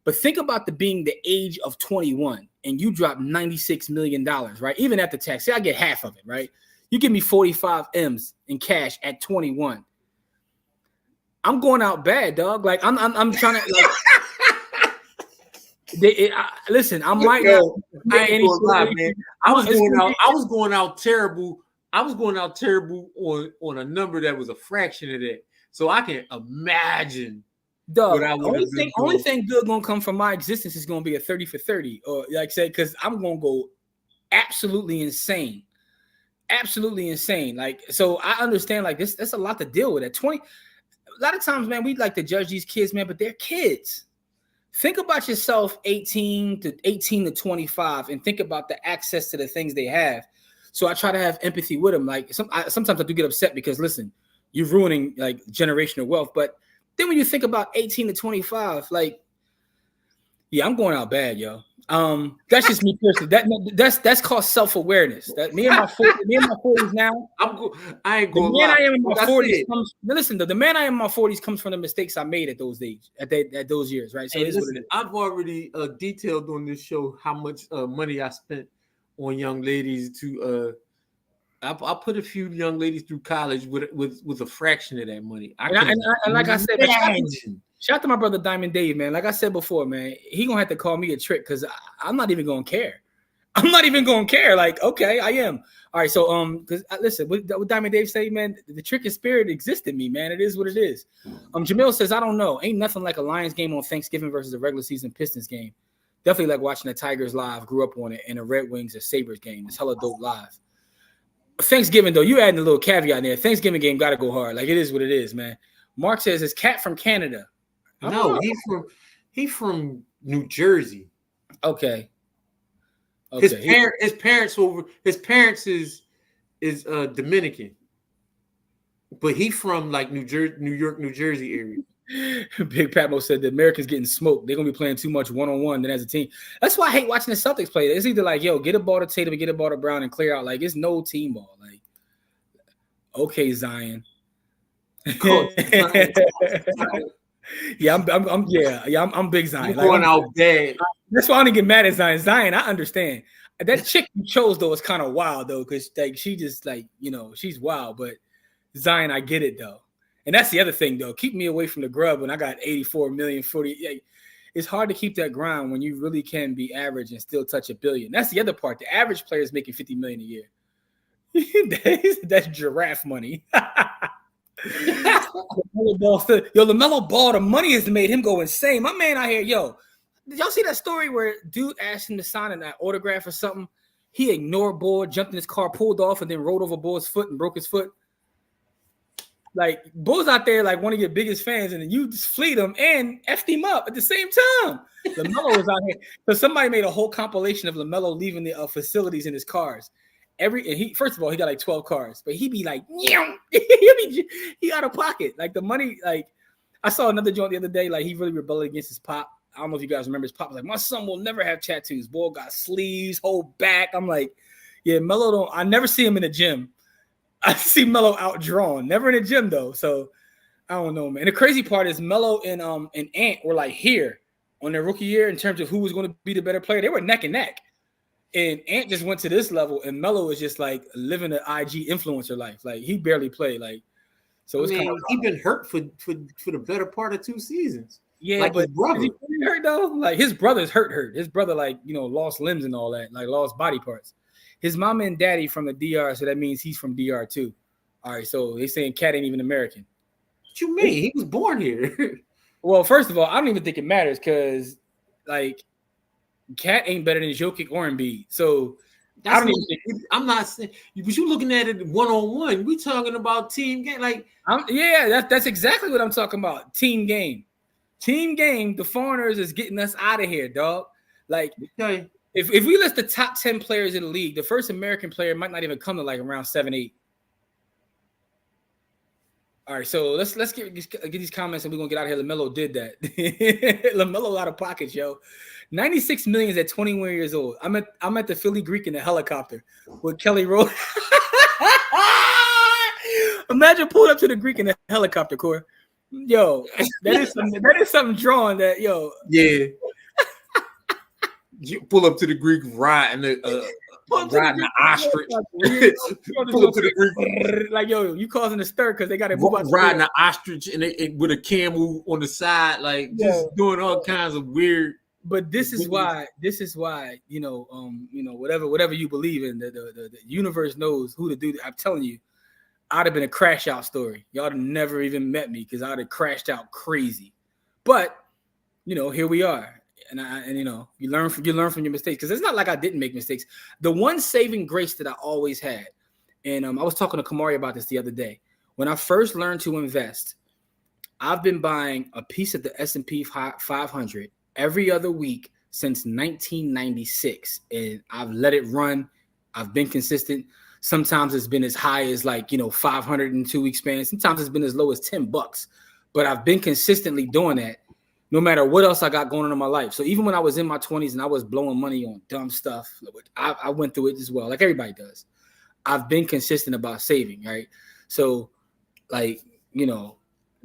but think about being the age of 21 and you drop $96 million, right? Even after tax, say I get half of it, right? You give me 45 M's in cash at 21. I'm going out bad, dog. Like I'm trying to listen. I might not. I ain't gonna lie, man. I was going out terrible. I was going out terrible on a number that was a fraction of that. So I can imagine. Dog, only thing good gonna come from my existence is gonna be a 30 for 30, or like say, because I'm gonna go absolutely insane. Absolutely insane. Like, so I understand like this. That's a lot to deal with at 20. A lot of times, man, we like to judge these kids, man, but they're kids. Think about yourself 18 to 25 and think about the access to the things they have. So I try to have empathy with them. Like sometimes I do get upset because, listen, you're ruining like generational wealth. But then when you think about 18 to 25, like, yeah, I'm going out bad, yo. That's just me personally. That's called self-awareness. That me and my 40s now. I ain't going. The man I am in my 40s comes. Listen, the man I am in my 40s comes from the mistakes I made at those days, at those years, right? So listen, I've already detailed on this show how much money I spent on young ladies to. I put a few young ladies through college with a fraction of that money. And like I said, shout out to my brother Diamond Dave, man. Like I said before, man, he gonna have to call me a trick because I'm not even gonna care. I'm not even gonna care. Like, okay, I am. All right, so because listen, what Diamond Dave say, man, the trick and spirit exists in me, man. It is what it is. Jamil says, I don't know. Ain't nothing like a Lions game on Thanksgiving versus a regular season Pistons game. Definitely like watching the Tigers live. Grew up on it, and the Red Wings or Sabres game. It's hella dope live. Thanksgiving though, you adding a little caveat there. Thanksgiving game got to go hard. Like it is what it is, man. Mark says it's Cat from Canada. No, he's from New Jersey. Okay. His parents is Dominican, but he from like New York, New Jersey area. Big Patmo said the Americans getting smoked. They're gonna be playing too much one-on-one than as a team. That's why I hate watching the Celtics play. It's either like, yo, get a ball to Tatum and get a ball to Brown and clear out. Like, it's no team ball. Like, okay, Zion. Yeah, I'm big Zion. You're going out bad. That's why I don't get mad at Zion. Zion, I understand. That chick you chose though is kind of wild though, because like she just like, you know, she's wild. But Zion, I get it though. And that's the other thing though. Keep me away from the grub when I got 84 million, 40. Like, it's hard to keep that grind when you really can be average and still touch $1 billion. That's the other part. The average player is making 50 million a year. That's giraffe money. LaMelo Ball, the money has made him go insane. My man out here, yo. Did y'all see that story where dude asked him to sign an autograph or something? He ignored Ball, jumped in his car, pulled off, and then rolled over Ball's foot and broke his foot. Like, Ball's out there like one of your biggest fans, and then you just fleet him and effed him up at the same time. LaMelo was out here. So somebody made a whole compilation of LaMelo leaving the facilities in his cars. First of all, he got like 12 cars, but he be like, he out of pocket. Like the money, like I saw another joint the other day, like he really rebelled against his pop. I don't know if you guys remember his pop was like, my son will never have tattoos. Boy got sleeves, whole back. I'm like, yeah, Melo I never see him in the gym. I see Melo outdrawn, never in the gym though. So I don't know, man. And the crazy part is Melo and Ant were like here on their rookie year in terms of who was going to be the better player. They were neck and neck. And Ant just went to this level, and Melo is just like living an IG influencer life. Like he barely played. Like, so it's kind of he been hurt for the better part of 2 seasons. Yeah, like but his brother. Is he really hurt though? Like his brother's hurt. His brother, like, you know, lost limbs and all that, like lost body parts. His mama and daddy from the DR, so that means he's from DR too. All right, so they saying Cat ain't even American. What you mean? He was born here. Well, first of all, I don't even think it matters because, like, Cat ain't better than Jokic or Embiid. So I don't even think. I'm not saying, but you looking at it one-on-one. We talking about team game, like that's exactly what I'm talking about. Team game. The foreigners is getting us out of here, dog. Like, okay. If we list the top 10 players in the league, the first American player might not even come to like around 7, 8. All right, so let's get these comments and we're gonna get out of here. LaMelo did that. LaMelo out of pockets, yo. 96 million at 21 years old. I'm at the Philly Greek in the helicopter with Kelly Rowland. Imagine pulling up to the Greek in the helicopter, Core. Yo, that is something drawn that, yo. Yeah. You pull up to the Greek riding the ostrich. Pull up to the Greek. Like, yo, you causing a stir because they got to riding an ostrich and with a camel on the side, like just doing all kinds of weird. But this is why, you know, whatever you believe in, the universe knows who to do. I'm telling you, I'd have been a crash out story. Y'all have never even met me because I'd have crashed out crazy. But, you know, here we are. And you know, you learn from your mistakes, because it's not like I didn't make mistakes. The one saving grace that I always had, and I was talking to Kamari about this the other day. When I first learned to invest, I've been buying a piece of the S&P 500 every other week since 1996, and I've let it run. I've been consistent. Sometimes it's been as high as like, you know, 500 in 2 week span. Sometimes it's been as low as $10, but I've been consistently doing that no matter what else I got going on in my life. So even when I was in my 20s and I was blowing money on dumb stuff, I went through it as well, like everybody does. I've been consistent about saving, right? So, like, you know,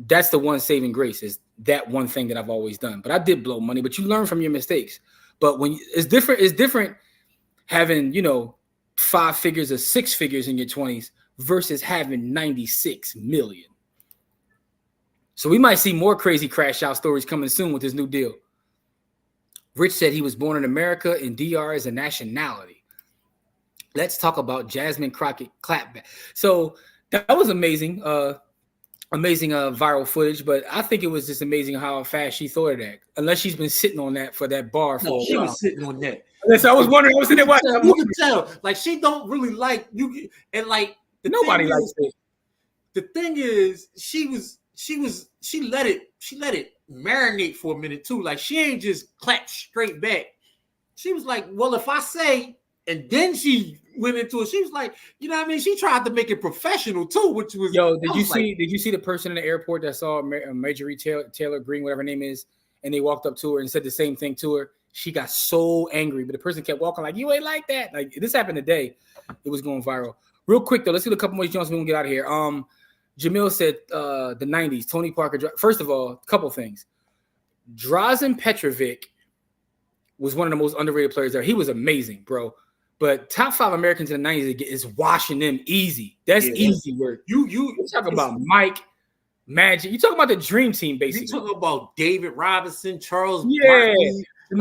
that's the one saving grace, is that one thing that I've always done. But I did blow money, but you learn from your mistakes. But when it's different having, you know, 5 figures or 6 figures in your 20s versus having 96 million. So we might see more crazy crash out stories coming soon with this new deal. Rich said he was born in America and DR is a nationality. Let's talk about Jasmine Crockett clapback. So that was amazing, viral footage. But I think it was just amazing how fast she thought of that. Unless she's been sitting on that for that bar for a while. She was sitting on that. So I was wondering. I was sitting there watching. You can tell, like, she don't really like you, and like nobody likes it. The thing is, she let it marinate for a minute too. Like she ain't just clap straight back. She was like, well, if I say, and then she went into it. She was like, you know what I mean? She tried to make it professional too, which was Did you see the person in the airport that saw Marjorie Taylor Greene, whatever her name is, and they walked up to her and said the same thing to her? She got so angry, but the person kept walking like, you ain't like that. Like this happened today. It was going viral. Real quick though, let's do a couple more jumps. We're gonna get out of here. Jamil said the 90s, Tony Parker. First of all, a couple things. Drazen Petrovic was one of the most underrated players there. He was amazing, bro. But top 5 Americans in the 90s is washing them easy. That's easy work. You talk about Mike, Magic. You talk about the dream team, basically. You talk about David Robinson, Charles Barkley. The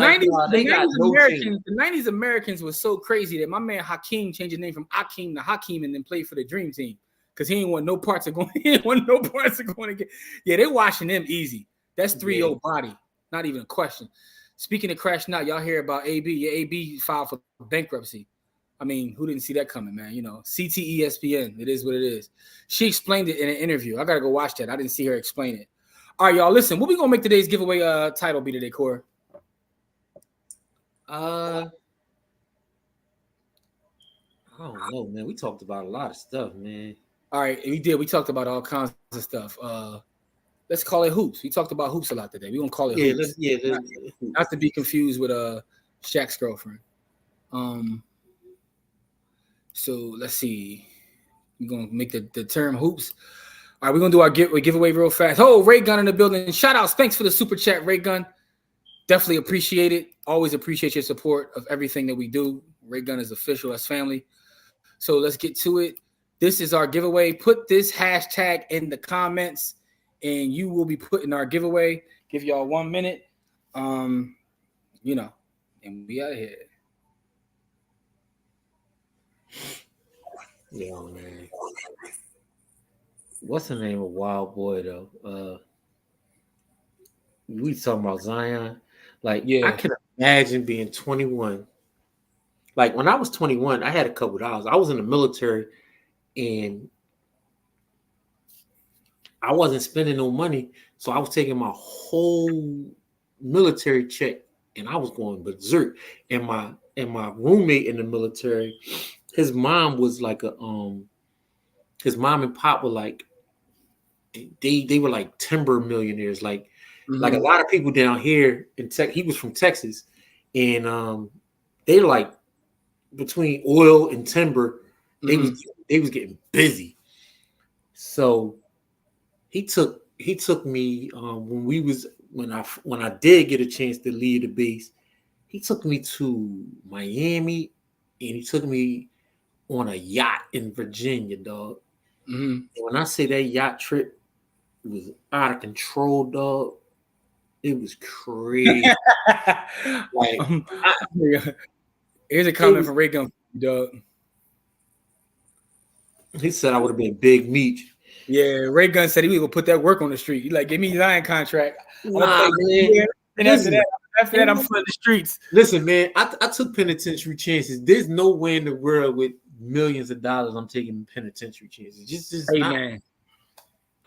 90s Americans was so crazy that my man Hakeem changed his name from Akeem to Hakeem and then played for the dream team. Because he didn't want no parts of going. He didn't want no parts of going to get. Yeah, they're washing them easy. That's 3-0 body. Not even a question. Speaking of crashing out, y'all hear about AB? Your AB filed for bankruptcy. I mean, who didn't see that coming, man? You know, CTESPN. It is what it is. She explained it in an interview. I got to go watch that. I didn't see her explain it. All right, y'all, listen. What we going to make today's giveaway title be today, Corey? I don't know, man. We talked about a lot of stuff, man. All right, we did. We talked about all kinds of stuff. Let's call it hoops. We talked about hoops a lot today. We're going to call it hoops. Not to be confused with Shaq's girlfriend. So let's see. We're going to make the term hoops. All right, we're going to do our giveaway real fast. Oh, Ray Gun in the building. Shout outs. Thanks for the super chat, Ray Gun. Definitely appreciate it. Always appreciate your support of everything that we do. Ray Gun is official as family. So let's get to it. This is our giveaway. Put this hashtag in the comments, and you will be put in our giveaway. Give y'all 1 minute. And we out of here. Yeah, man. What's the name of Wild Boy though? We talking about Zion. Like, I can imagine being 21. Like when I was 21, I had a couple dollars. I was in the military and I wasn't spending no money. So I was taking my whole military check and I was going berserk. And my roommate in the military, his mom was like his mom and pop were like, they were like timber millionaires. Like a lot of people down here in Texas. He was from Texas, and they like between oil and timber, they was getting busy. So he took me when I did get a chance to leave the base. He took me to Miami, and he took me on a yacht in Virginia, dog. And when I say that yacht trip was out of control, dog, it was crazy. Here's a comment from Ray Gun, dog. He said I would have been Big Meech. Yeah, Ray Gun said he would put that work on the street. He like, give me Zion contract. Nah, man. And after that, I'm flooding the streets. Listen, man, I took penitentiary chances. There's no way in the world with millions of dollars I'm taking penitentiary chances. Man.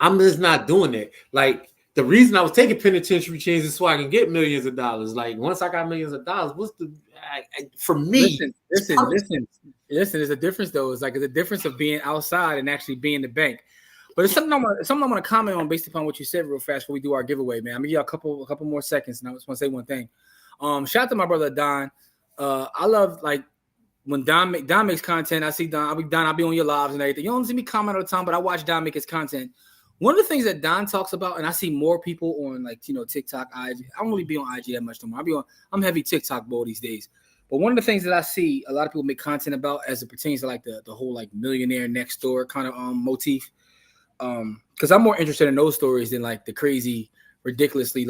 I'm just not doing that. Like, the reason I was taking penitentiary chances is so I can get millions of dollars. Like, once I got millions of dollars, for me? Listen. There's a difference though. It's a difference of being outside and actually being in the bank. But it's something I'm gonna comment on based upon what you said real fast before we do our giveaway, man. I'm gonna give you a couple more seconds, and I just want to say one thing. Shout out to my brother Don. I love when Don makes content. I see Don. I'll be on your lives and everything. You don't see me comment all the time, but I watch Don make his content. One of the things that Don talks about, and I see more people on TikTok, IG. I don't really be on IG that much no more. I'm heavy TikTok boy these days. But one of the things that I see a lot of people make content about as it pertains to the whole millionaire next door kind of motif. Because I'm more interested in those stories than the crazy, ridiculously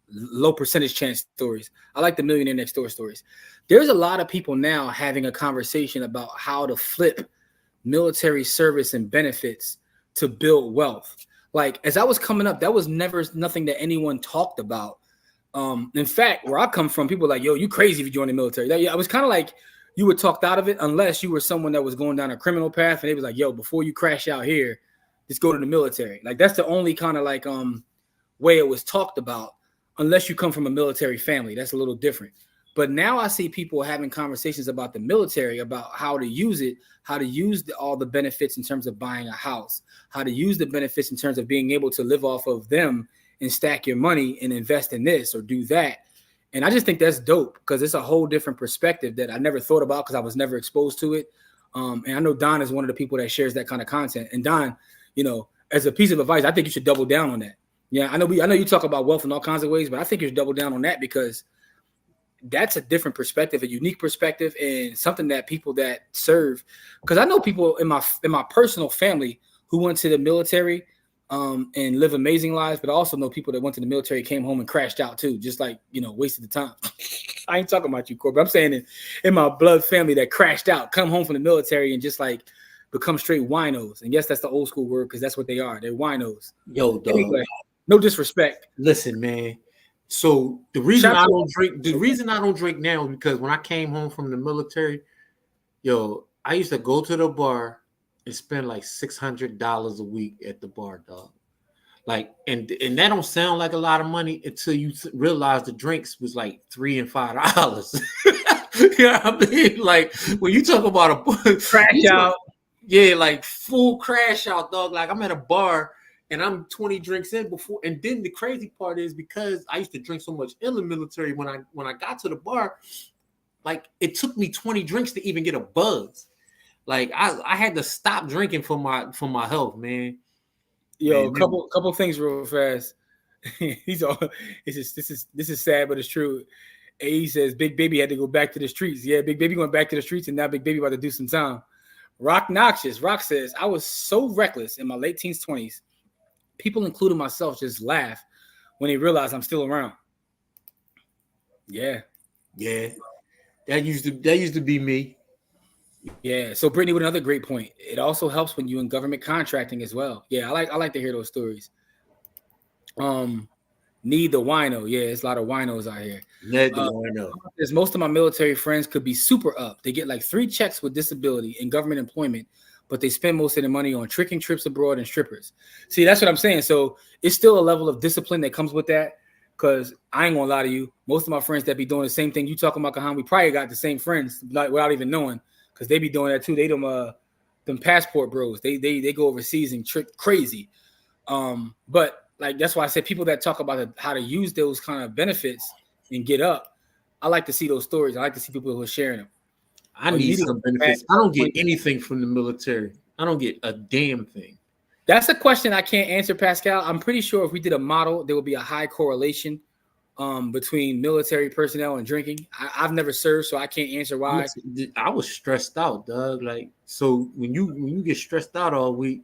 low percentage chance stories. I like the millionaire next door stories. There's a lot of people now having a conversation about how to flip military service and benefits to build wealth. As I was coming up, that was never nothing that anyone talked about. In fact, where I come from, people were like, yo, you crazy if you join the military. I was kind of like, you were talked out of it unless you were someone that was going down a criminal path and they was like, yo, before you crash out here, just go to the military. That's the only kind of way it was talked about, unless you come from a military family. That's a little different. But now I see people having conversations about the military, about how to use it, how to use all the benefits in terms of buying a house, how to use the benefits in terms of being able to live off of them and stack your money and invest in this or do that. And I just think that's dope because it's a whole different perspective that I never thought about because I was never exposed to it. And I know Don is one of the people that shares that kind of content. And Don, you know, as a piece of advice, I think you should double down on that. Yeah, I know you talk about wealth in all kinds of ways, but I think you should double down on that because that's a different perspective, a unique perspective, and something that people that serve. Because I know people in my personal family who went to the military and live amazing lives, but I also know people that went to the military, came home and crashed out too, just like, you know, wasted the time. I ain't talking about you, Corbett. I'm saying in my blood family that crashed out, come home from the military and just like become straight winos. And yes, that's the old school word because that's what they are. They're winos. Yo, dog. Anyway, no disrespect. Listen, man. So the reason I don't drink now is because when I came home from the military, yo, I used to go to the bar and spend like $600 a week at the bar, dog. Like, and that don't sound like a lot of money until you realize the drinks was like $3 and $5. You know what I mean? Like when you talk about a crash out, yeah, like full crash out, dog. Like I'm at a bar and I'm 20 drinks in before, and then the crazy part is because I used to drink so much in the military. When I got to the bar, like it took me 20 drinks to even get a buzz. Like I had to stop drinking for my health, man. Yo, man, couple things real fast. This is sad, but it's true. He says Big Baby had to go back to the streets. Yeah, Big Baby went back to the streets, and now Big Baby about to do some time. Rock Noxious. Rock says, I was so reckless in my late teens, 20s. People, including myself, just laugh when they realize I'm still around. Yeah. That used to be me. Yeah. So Brittany with another great point. It also helps when you're in government contracting as well. Yeah, I like to hear those stories. Need the wino. Yeah, it's a lot of winos out here. Need the wino. Most of my military friends could be super up. They get like 3 checks with disability and government employment, but they spend most of their money on tricking, trips abroad, and strippers. See, that's what I'm saying. So it's still a level of discipline that comes with that. Because I ain't gonna lie to you, most of my friends that be doing the same thing you talking about, Kahan, we probably got the same friends, like without even knowing, because they be doing that too. They them passport bros. They go overseas and trick crazy. But like that's why I said people that talk about how to use those kind of benefits and get up. I like to see those stories. I like to see people who are sharing them. I need some benefits. I don't get anything from the military. I don't get a damn thing. That's a question I can't answer, Pascal. I'm pretty sure if we did a model, there would be a high correlation between military personnel and drinking. I've never served, so I can't answer why. I was stressed out, Doug. Like, so when you get stressed out all week,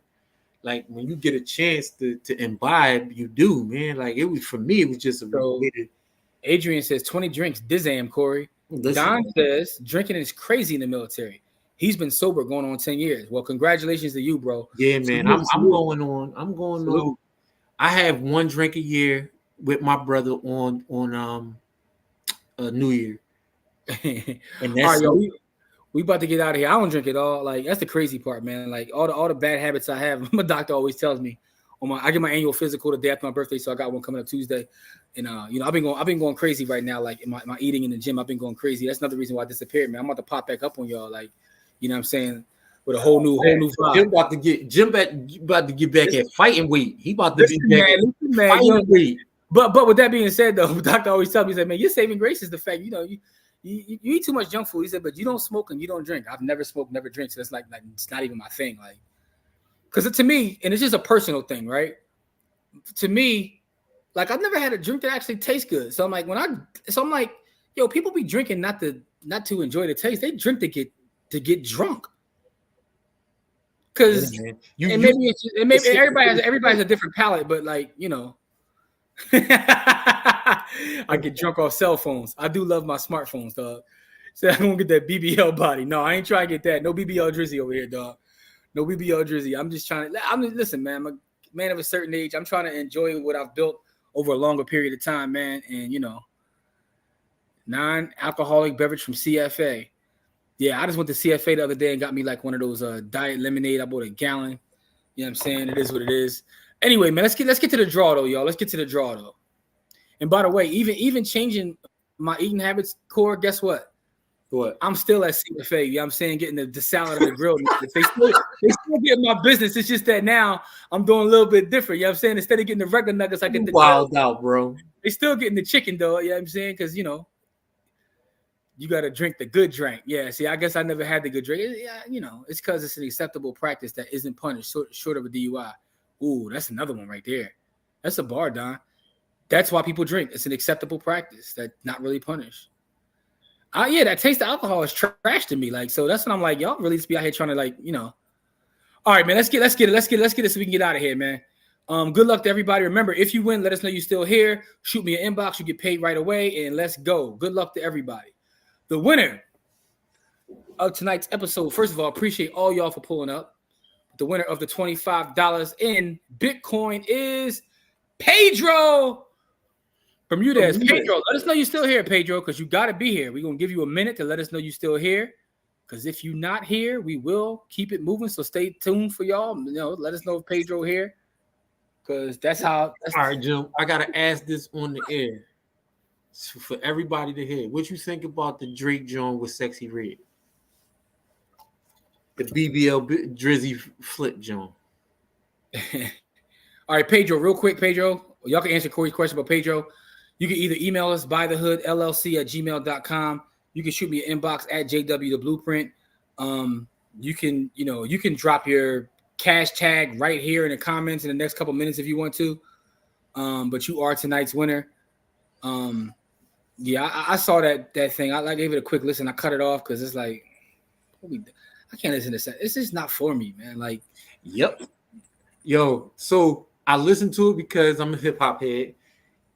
like when you get a chance to imbibe, you do, man. Like it was for me, it was just a related. Adrian says 20 drinks, Dizam, Corey. Don says drinking is crazy in the military. He's been sober going on 10 years. Well, congratulations to you, bro. Yeah, man. I'm going on. I have 1 drink a year with my brother on New Year. And that's all right, we about to get out of here. I don't drink at all. Like that's the crazy part, man. Like all the bad habits I have. My doctor always tells me I get my annual physical the day after my birthday, so I got one coming up Tuesday. And I've been going crazy right now. Like in my eating in the gym, I've been going crazy. That's another reason why I disappeared, man. I'm about to pop back up on y'all. Like, you know what I'm saying? With a whole new vibe. Jim about to get back at fighting weight. He about to be back at fighting weight. But with that being said, though, the doctor always tells me, he said, man, your saving grace is the fact, you eat too much junk food. He said, but you don't smoke and you don't drink. I've never smoked, never drink. So it's like it's not even my thing. Like, because to me, and it's just a personal thing, right? To me, like I've never had a drink that actually tastes good. So I'm like, yo, people be drinking not to enjoy the taste. They drink to get drunk. Because maybe everybody has a different palate, but like, I get drunk off cell phones. I do love my smartphones, dog. So I don't get that BBL body. No, I ain't trying to get that. No BBL drizzy over here, dog. No BBL drizzy. I'm just trying to. Listen, man. I'm a man of a certain age. I'm trying to enjoy what I've built over a longer period of time, man. And non-alcoholic beverage from CFA. Yeah, I just went to CFA the other day and got me like one of those diet lemonade. I bought a gallon. You know what I'm saying? It is what it is. Anyway, man, let's get to the draw though, y'all. Let's get to the draw though. And by the way, even changing my eating habits, core, guess what? What? I'm still at CFA. You know what I'm saying? Getting the salad and the grill. They still get my business. It's just that now I'm doing a little bit different. You know what I'm saying? Instead of getting the regular nuggets, I get the wild out, bro. They still getting the chicken though. You know what I'm saying? Because, you got to drink the good drink. Yeah, see, I guess I never had the good drink. Yeah, it's because it's an acceptable practice that isn't punished short of a DUI. Ooh, that's another one right there. That's a bar, Don. That's why people drink. It's an acceptable practice that's not really punished. Yeah, that taste of alcohol is trash to me. Like, so that's when I'm like, y'all really just be out here trying to All right, man, let's get it so we can get out of here, man. Good luck to everybody. Remember, if you win, let us know you're still here. Shoot me an inbox. You get paid right away, and let's go. Good luck to everybody. The winner of tonight's episode, first of all, appreciate all y'all for pulling up. The winner of the $25 in Bitcoin is Pedro. Bermudez. Pedro, let us know you're still here, Pedro, because you got to be here. We're going to give you a minute to let us know you're still here, because if you're not here, we will keep it moving, so stay tuned for y'all. Let us know if Pedro here, because that's how. All right, Jim, I got to ask this on the air for everybody to hear. What you think about the Drake joint with Sexy Red? The BBL Drizzy flip joint. All right, Pedro, real quick, Pedro. Y'all can answer Corey's question about Pedro. You can either email us bythehoodllc@gmail.com. You can shoot me an inbox at JW the Blueprint. You can drop your cash tag right here in the comments in the next couple minutes if you want to. But you are tonight's winner. Yeah, I saw that thing. I gave it a quick listen. I cut it off because it's like, I can't listen to this. It's just not for me, man. Like, yep. Yo, so I listened to it because I'm a hip hop head,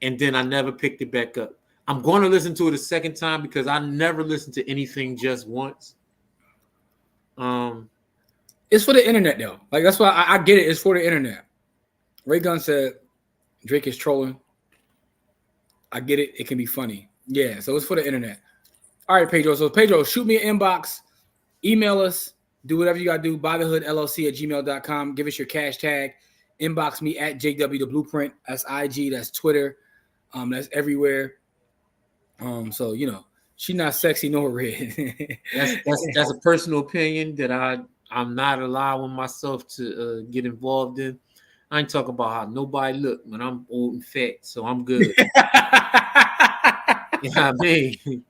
and then I never picked it back up. I'm going to listen to it a second time because I never listened to anything just once. It's for the internet though. Like, that's why I get it. It's for the internet. Ray Gunn said Drake is trolling. I get it. It can be funny. Yeah, so it's for the internet. All right, Pedro. So Pedro, shoot me an inbox, email us, do whatever you gotta do. Bythehoodllc@gmail.com. Give us your cash tag. Inbox me at JW the Blueprint. That's IG. That's Twitter. That's everywhere. So she's not sexy nor red. that's a personal opinion that I'm not allowing myself to get involved in. I ain't talking about how nobody look when I'm old and fat, so I'm good. You know what I mean?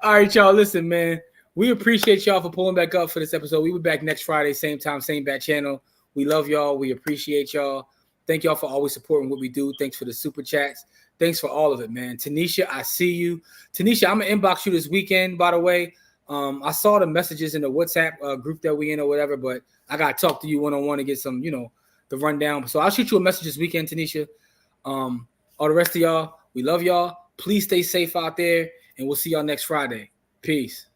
All right, y'all. Listen, man. We appreciate y'all for pulling back up for this episode. We will be back next Friday, same time, same bat channel. We love y'all. We appreciate y'all. Thank y'all for always supporting what we do. Thanks for the super chats. Thanks for all of it, man. Tanisha, I see you. Tanisha, I'm going to inbox you this weekend, by the way. I saw the messages in the WhatsApp group that we in or whatever, but I got to talk to you one-on-one to get some, the rundown. So I'll shoot you a message this weekend, Tanisha. All the rest of y'all, we love y'all. Please stay safe out there, and we'll see y'all next Friday. Peace.